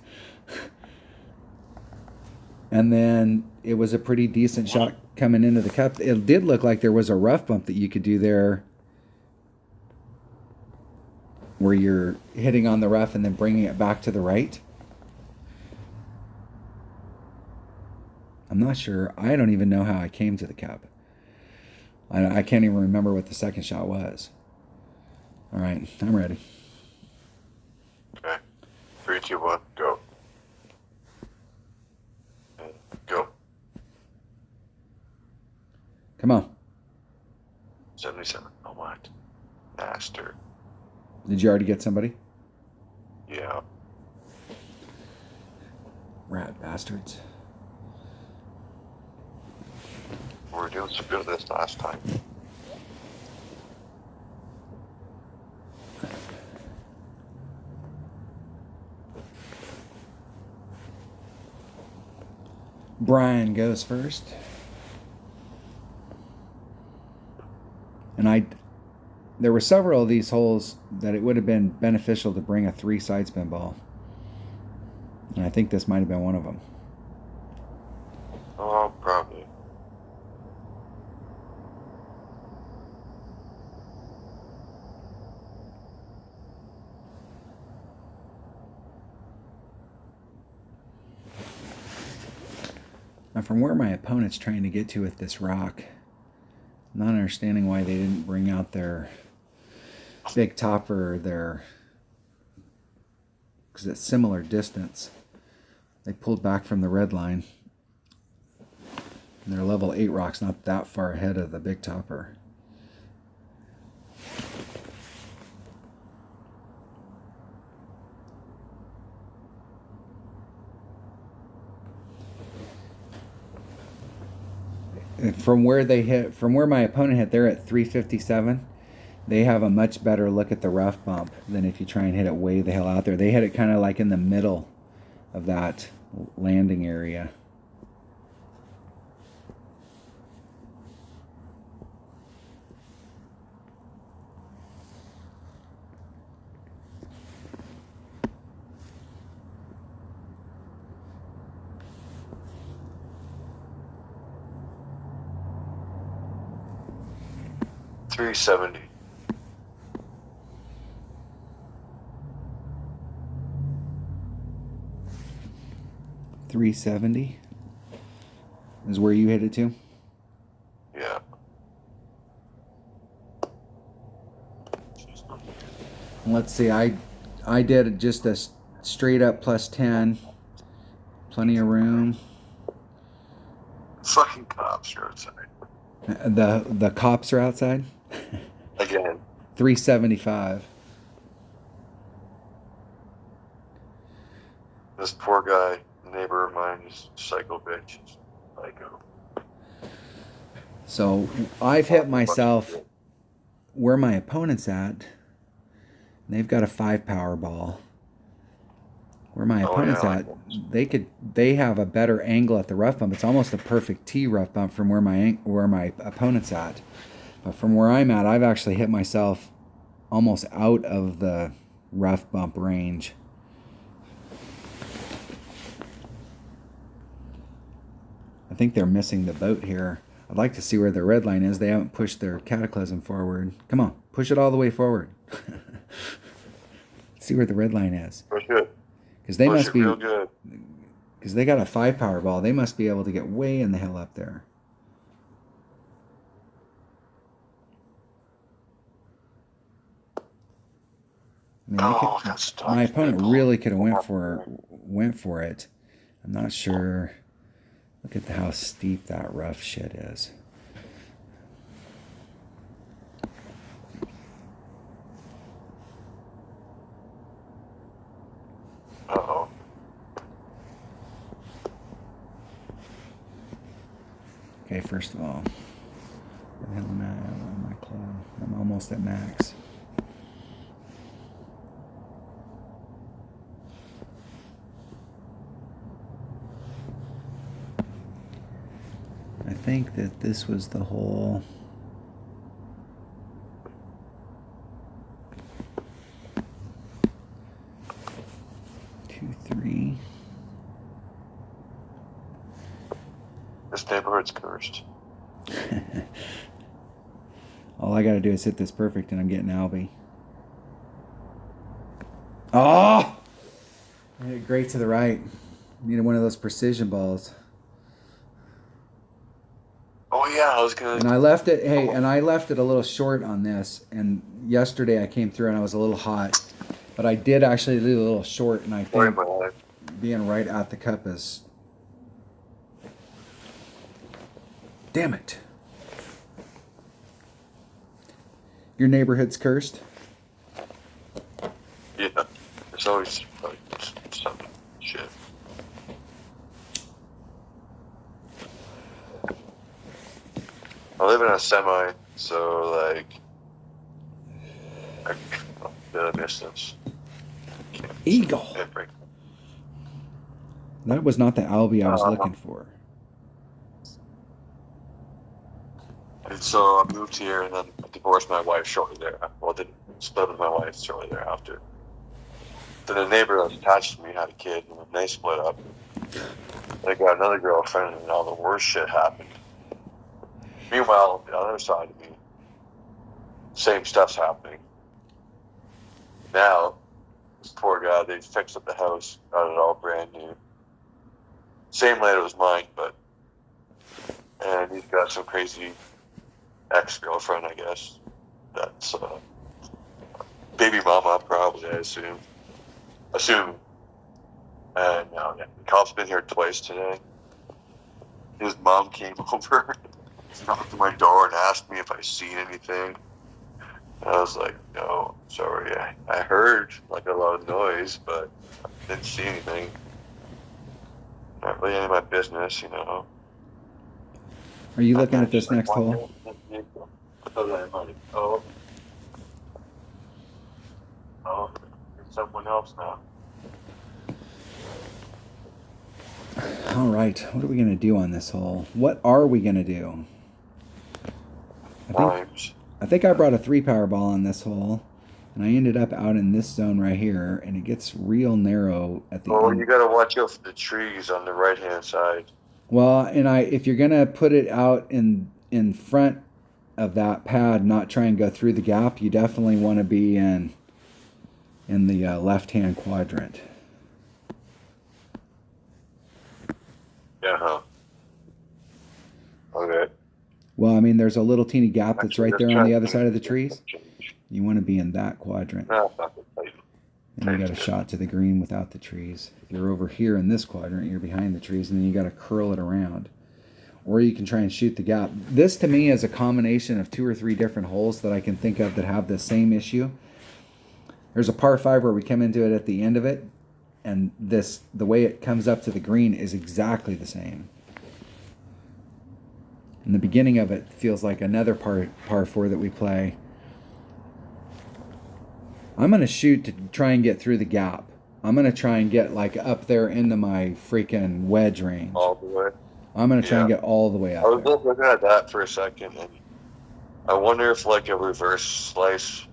And then it was a pretty decent shot coming into the cup. It did look like there was a rough bump that you could do there where you're hitting on the rough and then bringing it back to the right. I'm not sure. I don't even know how I came to the cup. I can't even remember what the second shot was. All right, I'm ready. Okay. 3, 2, 1, go. Go. Come on. 77. Oh, what? Bastard. Did you already get somebody? Yeah. Rat bastards. We were doing so good at this last time. Brian goes first. And there were several of these holes that it would have been beneficial to bring a 3 side spin ball. And I think this might have been one of them. Oh, probably. Now, from where my opponent's trying to get to with this rock, not understanding why they didn't bring out their big topper, because it's similar distance. They pulled back from the red line. And their level 8 rock's not that far ahead of the big topper. From where my opponent hit, they're at 357. They have a much better look at the rough bump than if you try and hit it way the hell out there. They hit it kind of like in the middle of that landing area. $370. 370 is where you hit it to? Yeah. Let's see, I did just a straight up plus 10. Plenty of room. Fucking cops are outside. The cops are outside? Again. 375. This poor guy, neighbor of mine, is a psycho bitch. Psycho. So I've hit myself where my opponent's at. They've got a 5 power ball. Where my opponent's at, they have a better angle at the rough bump. It's almost a perfect T rough bump from where my opponent's at. But from where I'm at, I've actually hit myself almost out of the rough bump range. I think they're missing the boat here. I'd like to see where the red line is. They haven't pushed their cataclysm forward. Come on, push it all the way forward. See where the red line is. Push it. Because they must be, real good. Because they got a 5 power ball. They must be able to get way in the hell up there. I mean, my opponent really could have went for it. I'm not sure. Look at how steep that rough shit is. Uh-oh. Okay, first of all, where the hell am I on my club? I'm almost at max. think that this was the hole. Two, three. This neighborhood's cursed. All I gotta do is hit this perfect and I'm getting Albie. Oh! I hit it great to the right. Needed one of those precision balls. Oh yeah, I was gonna. And I left it, and I left it a little short on this. And yesterday I came through and I was a little hot. But I did actually leave a little short, and I think being right at the cup is... Damn it. Your neighborhood's cursed? Yeah, there's always like some shit. I live in a semi, so like I the distance. Eagle. That was not the Albie I was looking for. And so I moved here, and then I divorced my wife shortly thereafter. Well, didn't split with my wife shortly thereafter. Then a neighbor that was attached to me had a kid, and then they split up. I got another girlfriend, and all the worst shit happened. Meanwhile, on the other side of me, same stuff's happening. Now, this poor guy, they fixed up the house, got it all brand new. Same layout as mine, and he's got some crazy ex-girlfriend, I guess. That's baby mama, probably, I assume. And yeah, the cop's been here twice today. His mom came over, knocked on my door, and asked me if I seen anything. And I was like, no, sorry. I heard like a lot of noise, but I didn't see anything. Not really any of my business, you know. Are you looking at this next hole? Oh, it's someone else now. All right, what are we gonna do on this hole? What are we gonna do? I think I brought a 3-power ball on this hole, and I ended up out in this zone right here, and it gets real narrow at the end. Oh, you gotta watch out for the trees on the right-hand side. Well, and if you're gonna put it out in front of that pad, not try and go through the gap, you definitely want to be in the left-hand quadrant. Yeah. Okay. Well, I mean, there's a little teeny gap that's right there on the other side of the trees. You want to be in that quadrant. And you got a shot to the green without the trees. If you're over here in this quadrant, you're behind the trees, and then you got to curl it around. Or you can try and shoot the gap. This, to me, is a combination of 2 or 3 different holes that I can think of that have the same issue. There's a par 5 where we come into it at the end of it, and the way it comes up to the green is exactly the same. And the beginning of it feels like another par 4 that we play. I'm going to shoot to try and get through the gap. I'm going to try and get like up there into my freaking wedge range. All the way? I'm going to try and get all the way up there. I was looking at that for a second, and I wonder if like a reverse slice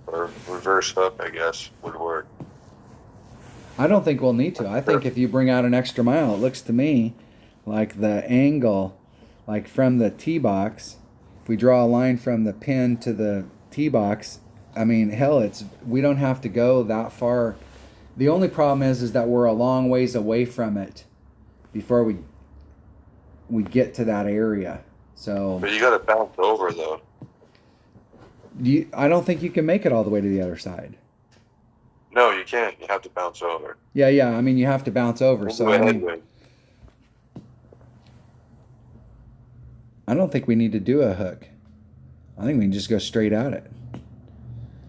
or reverse hook, I guess, would work. I don't think we'll need to. I think if you bring out an extra mile, it looks to me like the angle, like from the tee box, if we draw a line from the pin to the tee box, I mean, hell, we don't have to go that far. The only problem is that we're a long ways away from it before we get to that area. So, but you got to bounce over though. I don't think you can make it all the way to the other side. No, you can't. You have to bounce over. Yeah. I mean, you have to bounce over. So I don't think we need to do a hook. I think we can just go straight at it.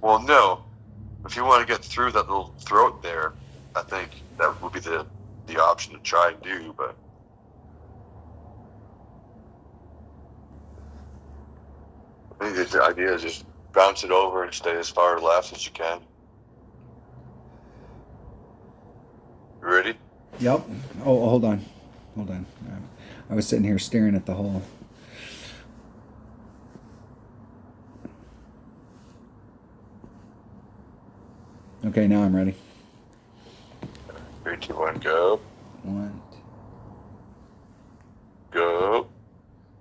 Well, no. If you want to get through that little throat there, I think that would be the option to try and do, but I think the idea is just bounce it over and stay as far left as you can. You ready? Yep. Oh, hold on. I was sitting here staring at the hole. Okay, now I'm ready. 3, 2, 1, go. One. Go.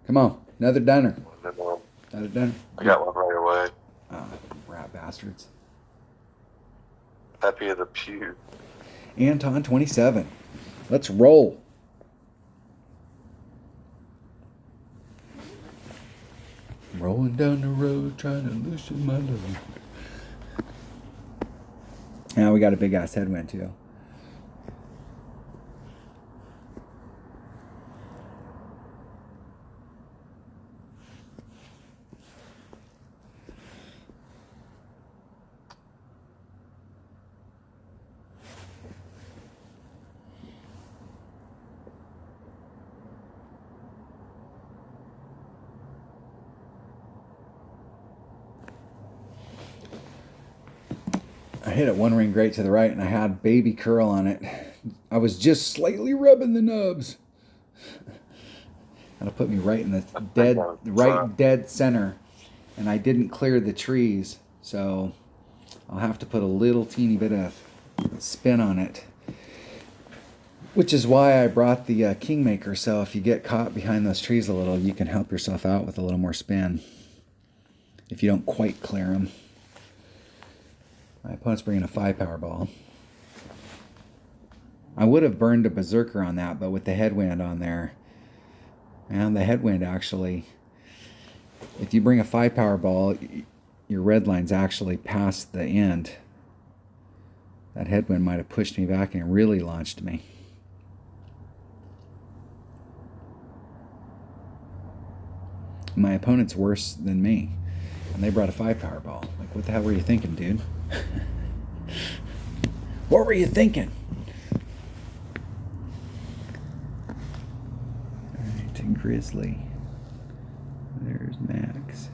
Come on, another dunner. Another dunner. I got one right away. Rat bastards. Happy of the pew. Anton 27. Let's roll. Rolling down the road, trying to loosen my load. Now we got a big ass headwind too. I hit it one ring great to the right, and I had baby curl on it. I was just slightly rubbing the nubs. That'll put me right in the dead center, and I didn't clear the trees, so I'll have to put a little teeny bit of spin on it. Which is why I brought the Kingmaker, so if you get caught behind those trees a little, you can help yourself out with a little more spin. If you don't quite clear them. My opponent's bringing a 5-power ball. I would have burned a Berserker on that, but with the headwind on there, and the headwind actually, if you bring a 5-power ball, your red line's actually past the end. That headwind might have pushed me back and really launched me. My opponent's worse than me, and they brought a 5-power ball. Like, what the hell were you thinking, dude? What were you thinking? Alright, Grizzly. There's Max.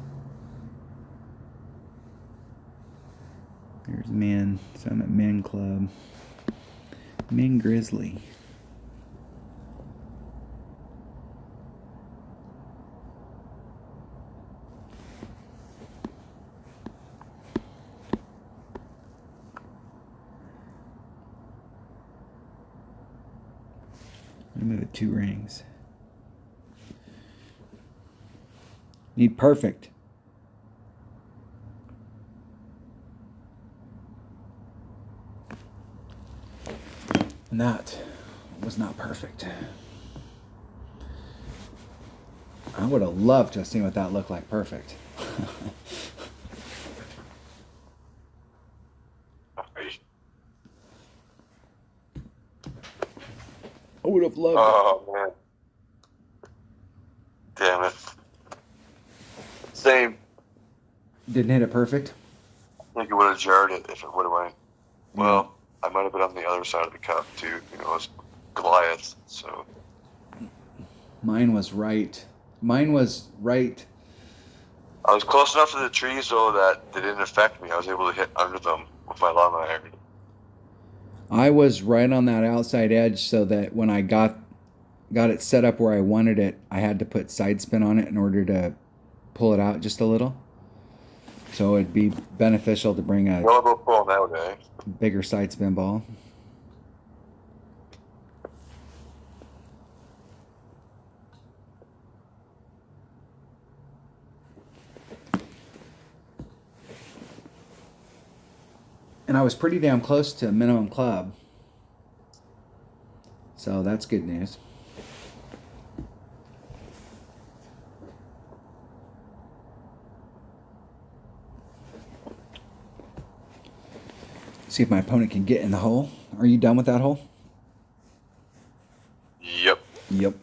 There's Men. So I'm at Men Club. Men Grizzly. I move it 2 rings. Need perfect. And that was not perfect. I would have loved to have seen what that looked like perfect. I would have loved it. Oh, man. Damn it. Same. Didn't hit it perfect? I think it would have jarred it if it would have went. Well, I might have been on the other side of the cup, too. You know, it was Goliath, so. Mine was right. Mine was right. I was close enough to the trees, though, that they didn't affect me. I was able to hit under them with my long iron. I was right on that outside edge, so that when I got it set up where I wanted it, I had to put side spin on it in order to pull it out just a little. So it'd be beneficial to bring a bigger side spin ball. And I was pretty damn close to minimum club. So that's good news. See if my opponent can get in the hole. Are you done with that hole? Yep. Yep.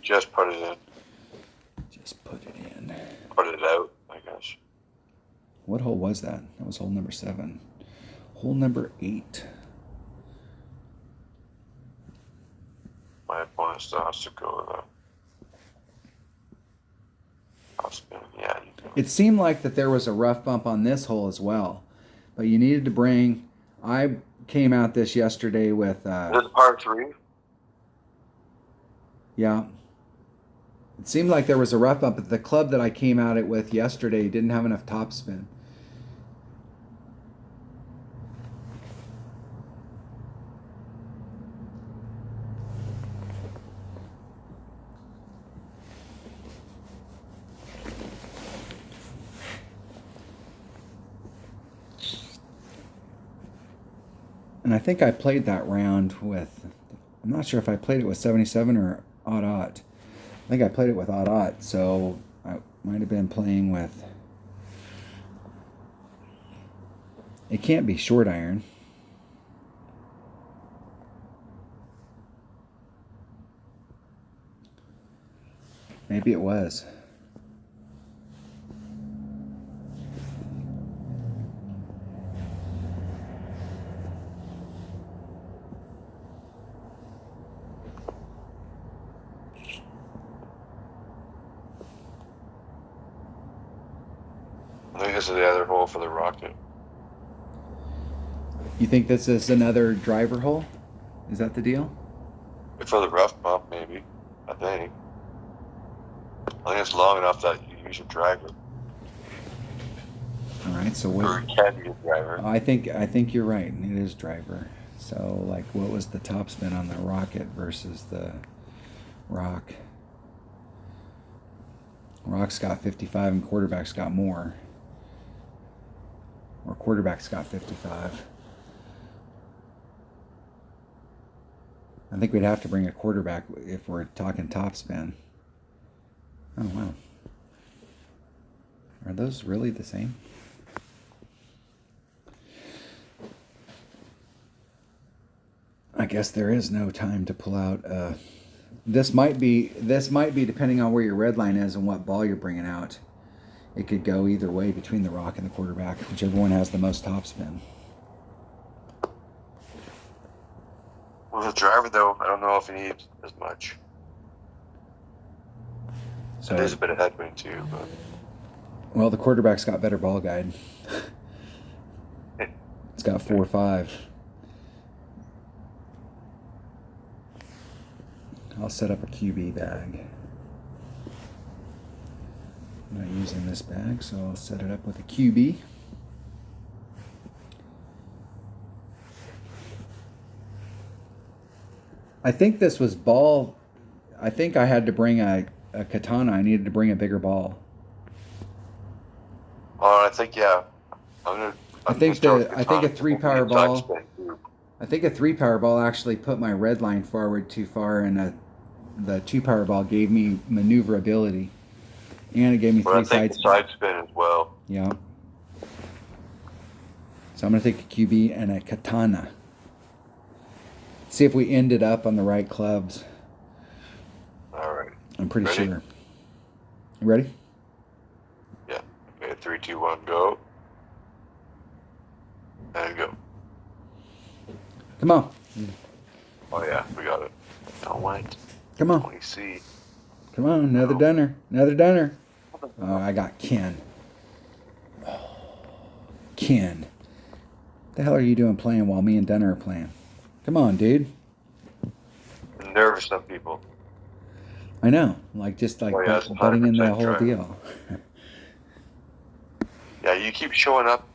Just put it in. Just put it in. Put it out, I guess. What hole was that? That was hole number 7. Hole number 8. My opponent still has to go with that. I'll spin. Yeah. It seemed like that there was a rough bump on this hole as well. But you needed to bring... I came out this yesterday with... Is it par 3? Yeah. It seemed like there was a rough bump, but the club that I came out it with yesterday didn't have enough topspin. And I think I played that round with, I'm not sure if I played it with 77 or odd. I think I played it with odd, so I might have been playing with, it can't be short iron. Maybe it was. I think this is the other hole for the rocket. You think this is another driver hole? Is that the deal? For the rough bump, maybe. I think it's long enough that you use your driver. All right, so Or what? you can use driver. I think you're right. It is driver. So like, what was the top spin on the rocket versus the rock? Rock's got 55 and quarterback's got more. Or quarterback's got 55. I think we'd have to bring a quarterback if we're talking top spin. Oh, wow. Are those really the same? I guess there is no time to pull out. This might be depending on where your red line is and what ball you're bringing out. It could go either way between the rock and the quarterback, whichever one has the most topspin. With the driver, though, I don't know if you need as much. So there's a bit of headwind too, but well, the quarterback's got better ball guide. It's got 4-5. I'll set up a QB bag. I'm not using this bag, so I'll set it up with a QB. I think this was ball. I think I had to bring a katana. I needed to bring a bigger ball. I think, yeah. I think a 3-power ball. I think a 3-power ball actually put my red line forward too far, and the 2-power ball gave me maneuverability, and it gave me 3 side spin as well. Yeah. So I'm gonna take a QB and a katana. See if we ended up on the right clubs. All right. I'm pretty sure. You ready? Yeah. Okay. 3, 2, 1, go. And go. Come on. Oh yeah, we got it. Don't wait. Come on. Only see. Come on, another dunner. Another dunner. Oh, I got Ken. Oh, Ken. What the hell are you doing playing while me and Dunner are playing? Come on, dude. I'm nervous, some people. I know. Like, just like butting in the whole deal. Yeah, you keep showing up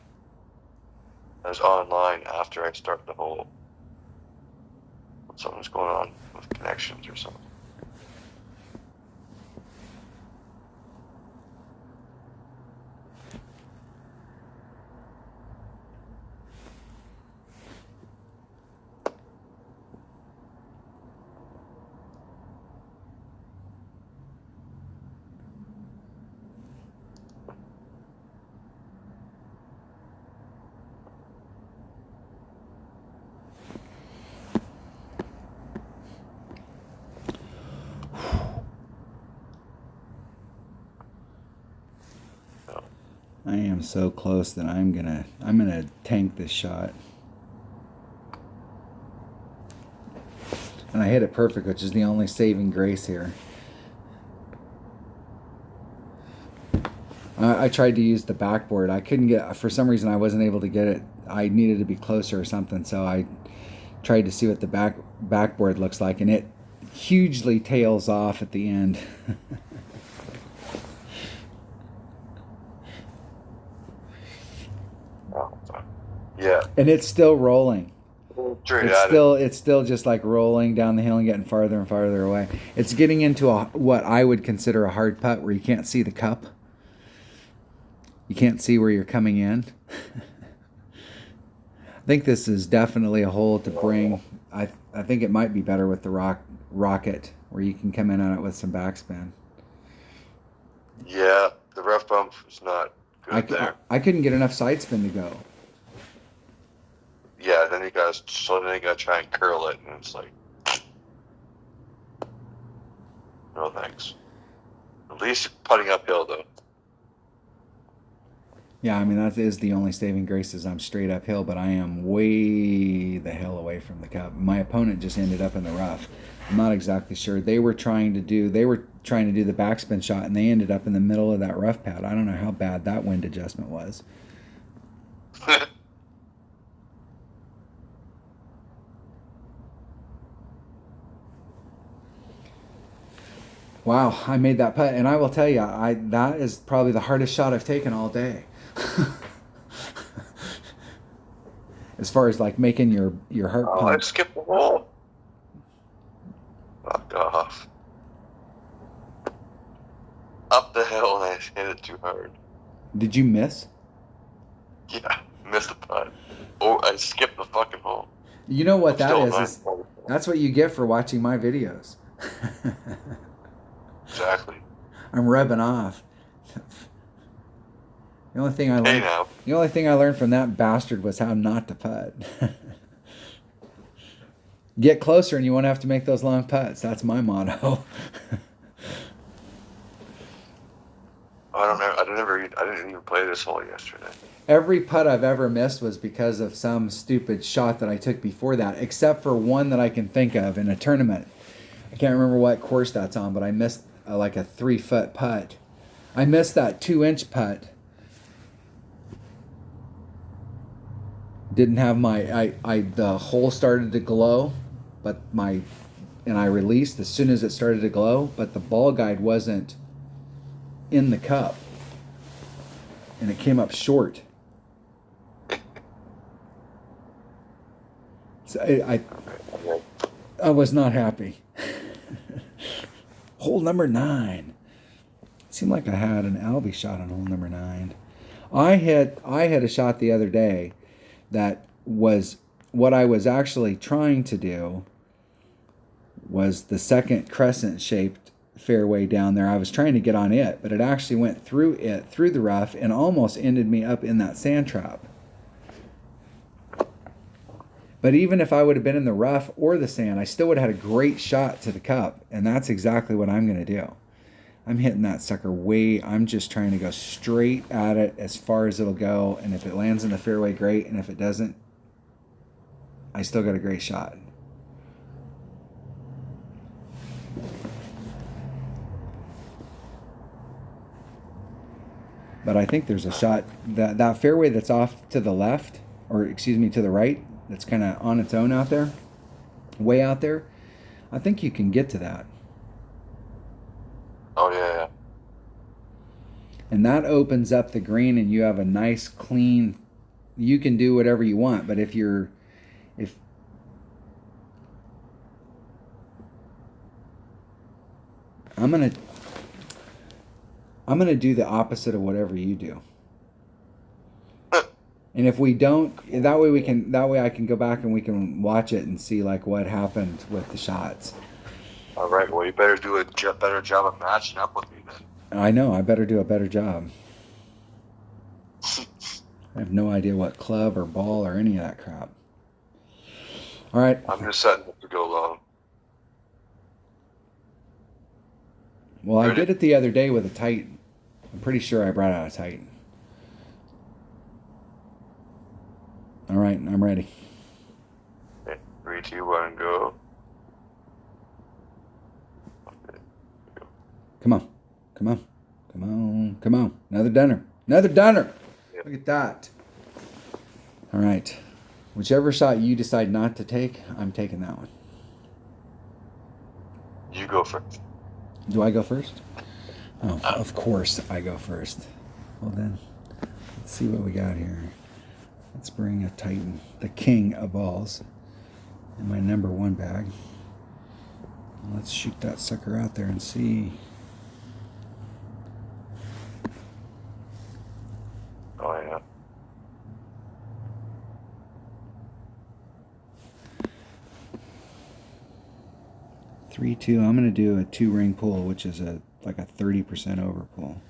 as online after I start the hole. Something's going on with connections or something. I am so close that I'm gonna tank this shot. And I hit it perfect, which is the only saving grace here. I tried to use the backboard. I couldn't get, for some reason I wasn't able to get it. I needed to be closer or something, so I tried to see what the backboard looks like, and it hugely tails off at the end. Yeah. And it's still rolling. It's still just like rolling down the hill and getting farther and farther away. It's getting into what I would consider a hard putt where you can't see the cup. You can't see where you're coming in. I think this is definitely a hole to bring. I think it might be better with the rocket, where you can come in on it with some backspin. Yeah, the rough bump is not good there. I couldn't get enough side spin to go. Yeah, then you gotta try and curl it, and it's like, no thanks. At least putting uphill though. Yeah, I mean that is the only saving grace is I'm straight uphill, but I am way the hell away from the cup. My opponent just ended up in the rough. I'm not exactly sure. They were trying to do the backspin shot, and they ended up in the middle of that rough pad. I don't know how bad that wind adjustment was. Wow, I made that putt, and I will tell you, that is probably the hardest shot I've taken all day. As far as like making your heart pump. I skipped the hole. Fuck off. Up the hill, and I hit it too hard. Did you miss? Yeah, missed the putt. Oh, I skipped the fucking hole. You know what that is that's what you get for watching my videos. Exactly. I'm rubbing off. The only thing I learned from that bastard was how not to putt. Get closer and you won't have to make those long putts. That's my motto. I didn't even play this hole yesterday. Every putt I've ever missed was because of some stupid shot that I took before that, except for one that I can think of in a tournament. I can't remember what course that's on, but I missed like a 3-foot putt. I missed that 2-inch putt. Didn't have the hole started to glow, but I released as soon as it started to glow, but the ball guide wasn't in the cup, and it came up short. So I was not happy. Hole number 9. Seemed like I had an Albie shot on hole number 9. I had a shot the other day that was what I was actually trying to do was the second crescent shaped fairway down there. I was trying to get on it, but it actually went through the rough and almost ended me up in that sand trap. But even if I would have been in the rough or the sand, I still would have had a great shot to the cup, and that's exactly what I'm going to do. I'm hitting that sucker I'm just trying to go straight at it as far as it'll go, and if it lands in the fairway, great, and if it doesn't, I still got a great shot. But I think there's a shot, that fairway that's off to the left, or excuse me, to the right, that's kind of on its own out there, way out there, I think you can get to that. Oh, yeah. And that opens up the green, and you have a nice, clean, you can do whatever you want. But if I'm gonna do the opposite of whatever you do. And if we don't, that way I can go back and we can watch it and see like what happened with the shots. All right, well, you better do a better job of matching up with me then. I know, I better do a better job. I have no idea what club or ball or any of that crap. All right. I'm just setting up to go long. Well, I did it the other day with a Titan. I'm pretty sure I brought out a Titan. All right, I'm ready. Okay, 3, 2, 1, go. Come on. Come on. Come on. Come on. Another dunner. Another dunner. Yep. Look at that. All right. Whichever shot you decide not to take, I'm taking that one. You go first. Do I go first? Oh, of course I go first. Well then, let's see what we got here. Let's bring a Titan, the king of balls, in my number 1 bag. Let's shoot that sucker out there and see. Oh, yeah. 3-2. I'm going to do a 2-ring pull, which is like a 30% over pull.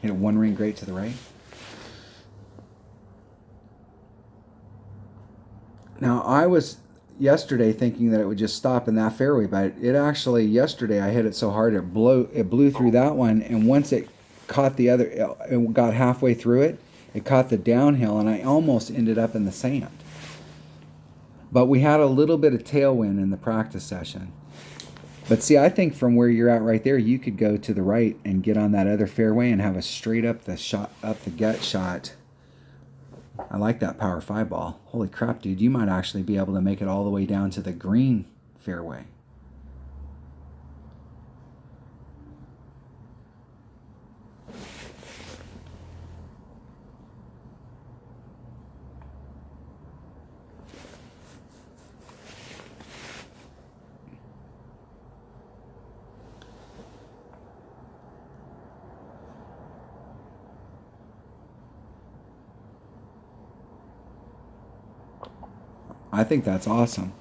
Hit a 1-ring great to the right. Now, I was yesterday thinking that it would just stop in that fairway, but it actually, yesterday I hit it so hard it blew through that one, and once it caught the other, it got halfway through it, it caught the downhill, and I almost ended up in the sand. But we had a little bit of tailwind in the practice session. But see, I think from where you're at right there, you could go to the right and get on that other fairway and have a straight up the gut shot. I like that power 5 ball. Holy crap, dude, you might actually be able to make it all the way down to the green fairway. I think that's awesome.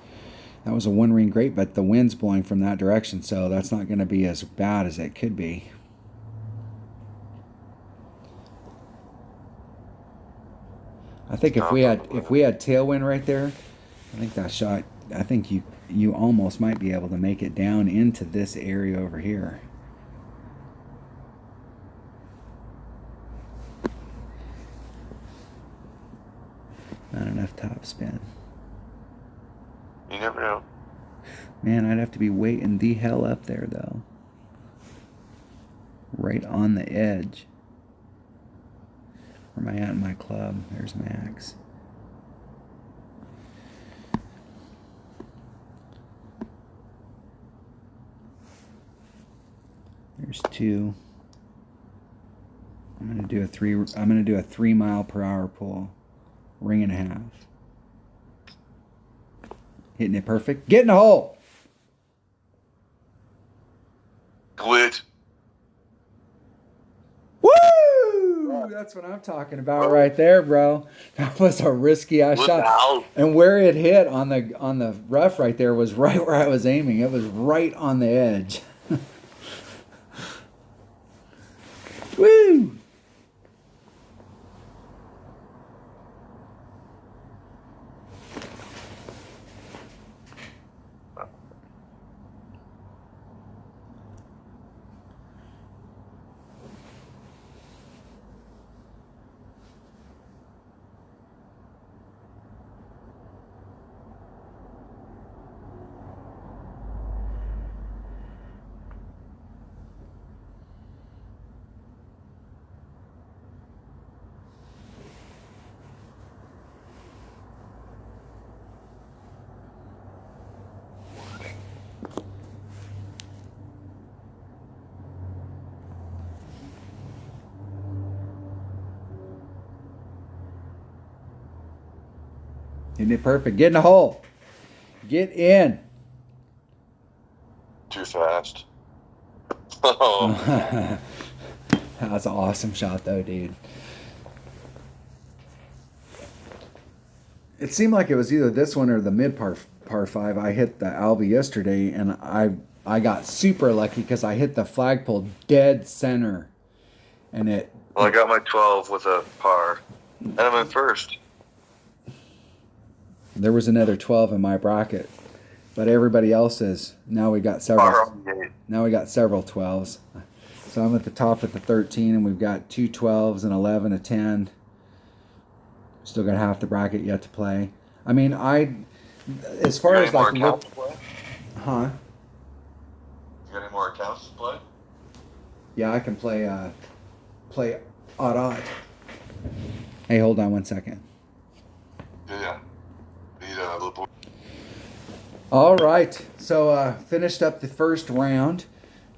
That was a 1-ring great, but the wind's blowing from that direction, so that's not going to be as bad as it could be. I think if we had tailwind right there, I think that shot, I think you almost might be able to make it down into this area over here. Not enough top spin. You never know. Man, I'd have to be waiting the hell up there, though. Right on the edge. Where am I at in my club? There's Max. There's 2. I'm gonna do a 3 mile per hour pull. 1.5. Hitting it perfect. Get in the hole. Glitch. Woo! That's what I'm talking about right there, bro. That was a risky ass shot. And where it hit on the rough right there was right where I was aiming. It was right on the edge. Woo! Hitting it perfect. Get in the hole. Get in. Too fast. That was an awesome shot, though, dude. It seemed like it was either this one or the mid par 5. I hit the Albi yesterday, and I got super lucky because I hit the flagpole dead center, and it. Well, I got my 12 with a par, and I'm in first. There was another 12 in my bracket, but everybody else's. Now we got several. Now we got several 12s. So I'm at the top with the 13, and we've got 2 12s and 11, a 10. Still got half the bracket yet to play. I mean, as far as like, huh? You got any more accounts to play? Yeah, I can play odd. Hey, hold on 1 second. Yeah. Need a little boy. All right, so finished up the first round.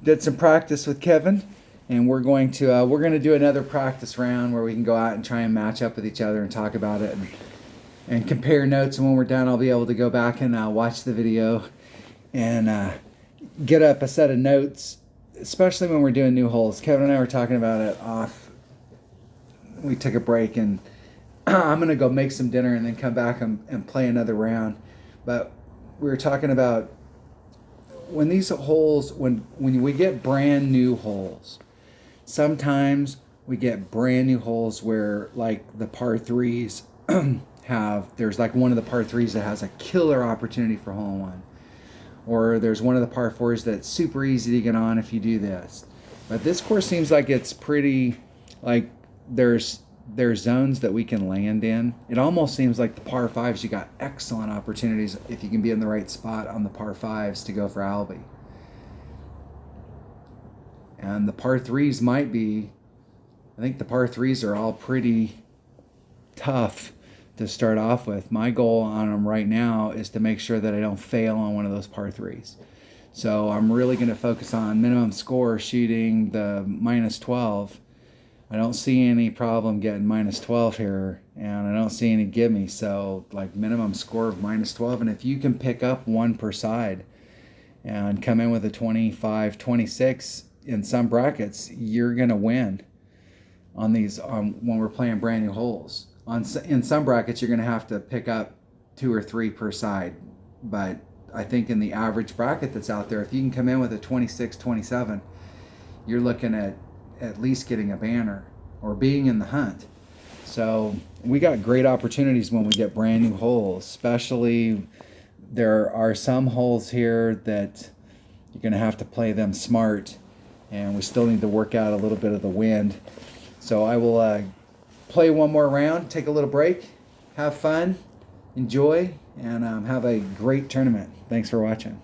Did some practice with Kevin, and we're going to do another practice round where we can go out and try and match up with each other and talk about it and compare notes. And when we're done, I'll be able to go back and watch the video and get up a set of notes especially when we're doing new holes. Kevin and I were talking about it off. We took a break, and I'm gonna go make some dinner and then come back and play another round. But we were talking about when these holes, when we get brand new holes, sometimes we get brand new holes where, like, the par threes there's like one of the par threes that has a killer opportunity for hole in one, or there's one of the par fours that's super easy to get on if you do this. But this course seems like it's pretty, like, there's zones that we can land in. It almost seems like the par fives, you got excellent opportunities if you can be in the right spot on the par fives to go for Albie. And the par threes might be, I think the par threes are all pretty tough to start off with. My goal on them right now is to make sure that I don't fail on one of those par threes. So I'm really going to focus on minimum score, shooting the minus 12. I don't see any problem getting minus 12 here, and I don't see any gimme. So, like, minimum score of minus 12. And if you can pick up one per side and come in with a 25, 26 in some brackets, you're going to win on these when we're playing brand new holes. In some brackets, you're going to have to pick up 2 or 3 per side. But I think in the average bracket that's out there, if you can come in with a 26, 27, you're looking at least getting a banner or being in the hunt. So we got great opportunities when we get brand new holes. Especially, there are some holes here that you're going to have to play them smart, and we still need to work out a little bit of the wind. So I will play one more round, take a little break, have fun, enjoy, and have a great tournament. Thanks for watching.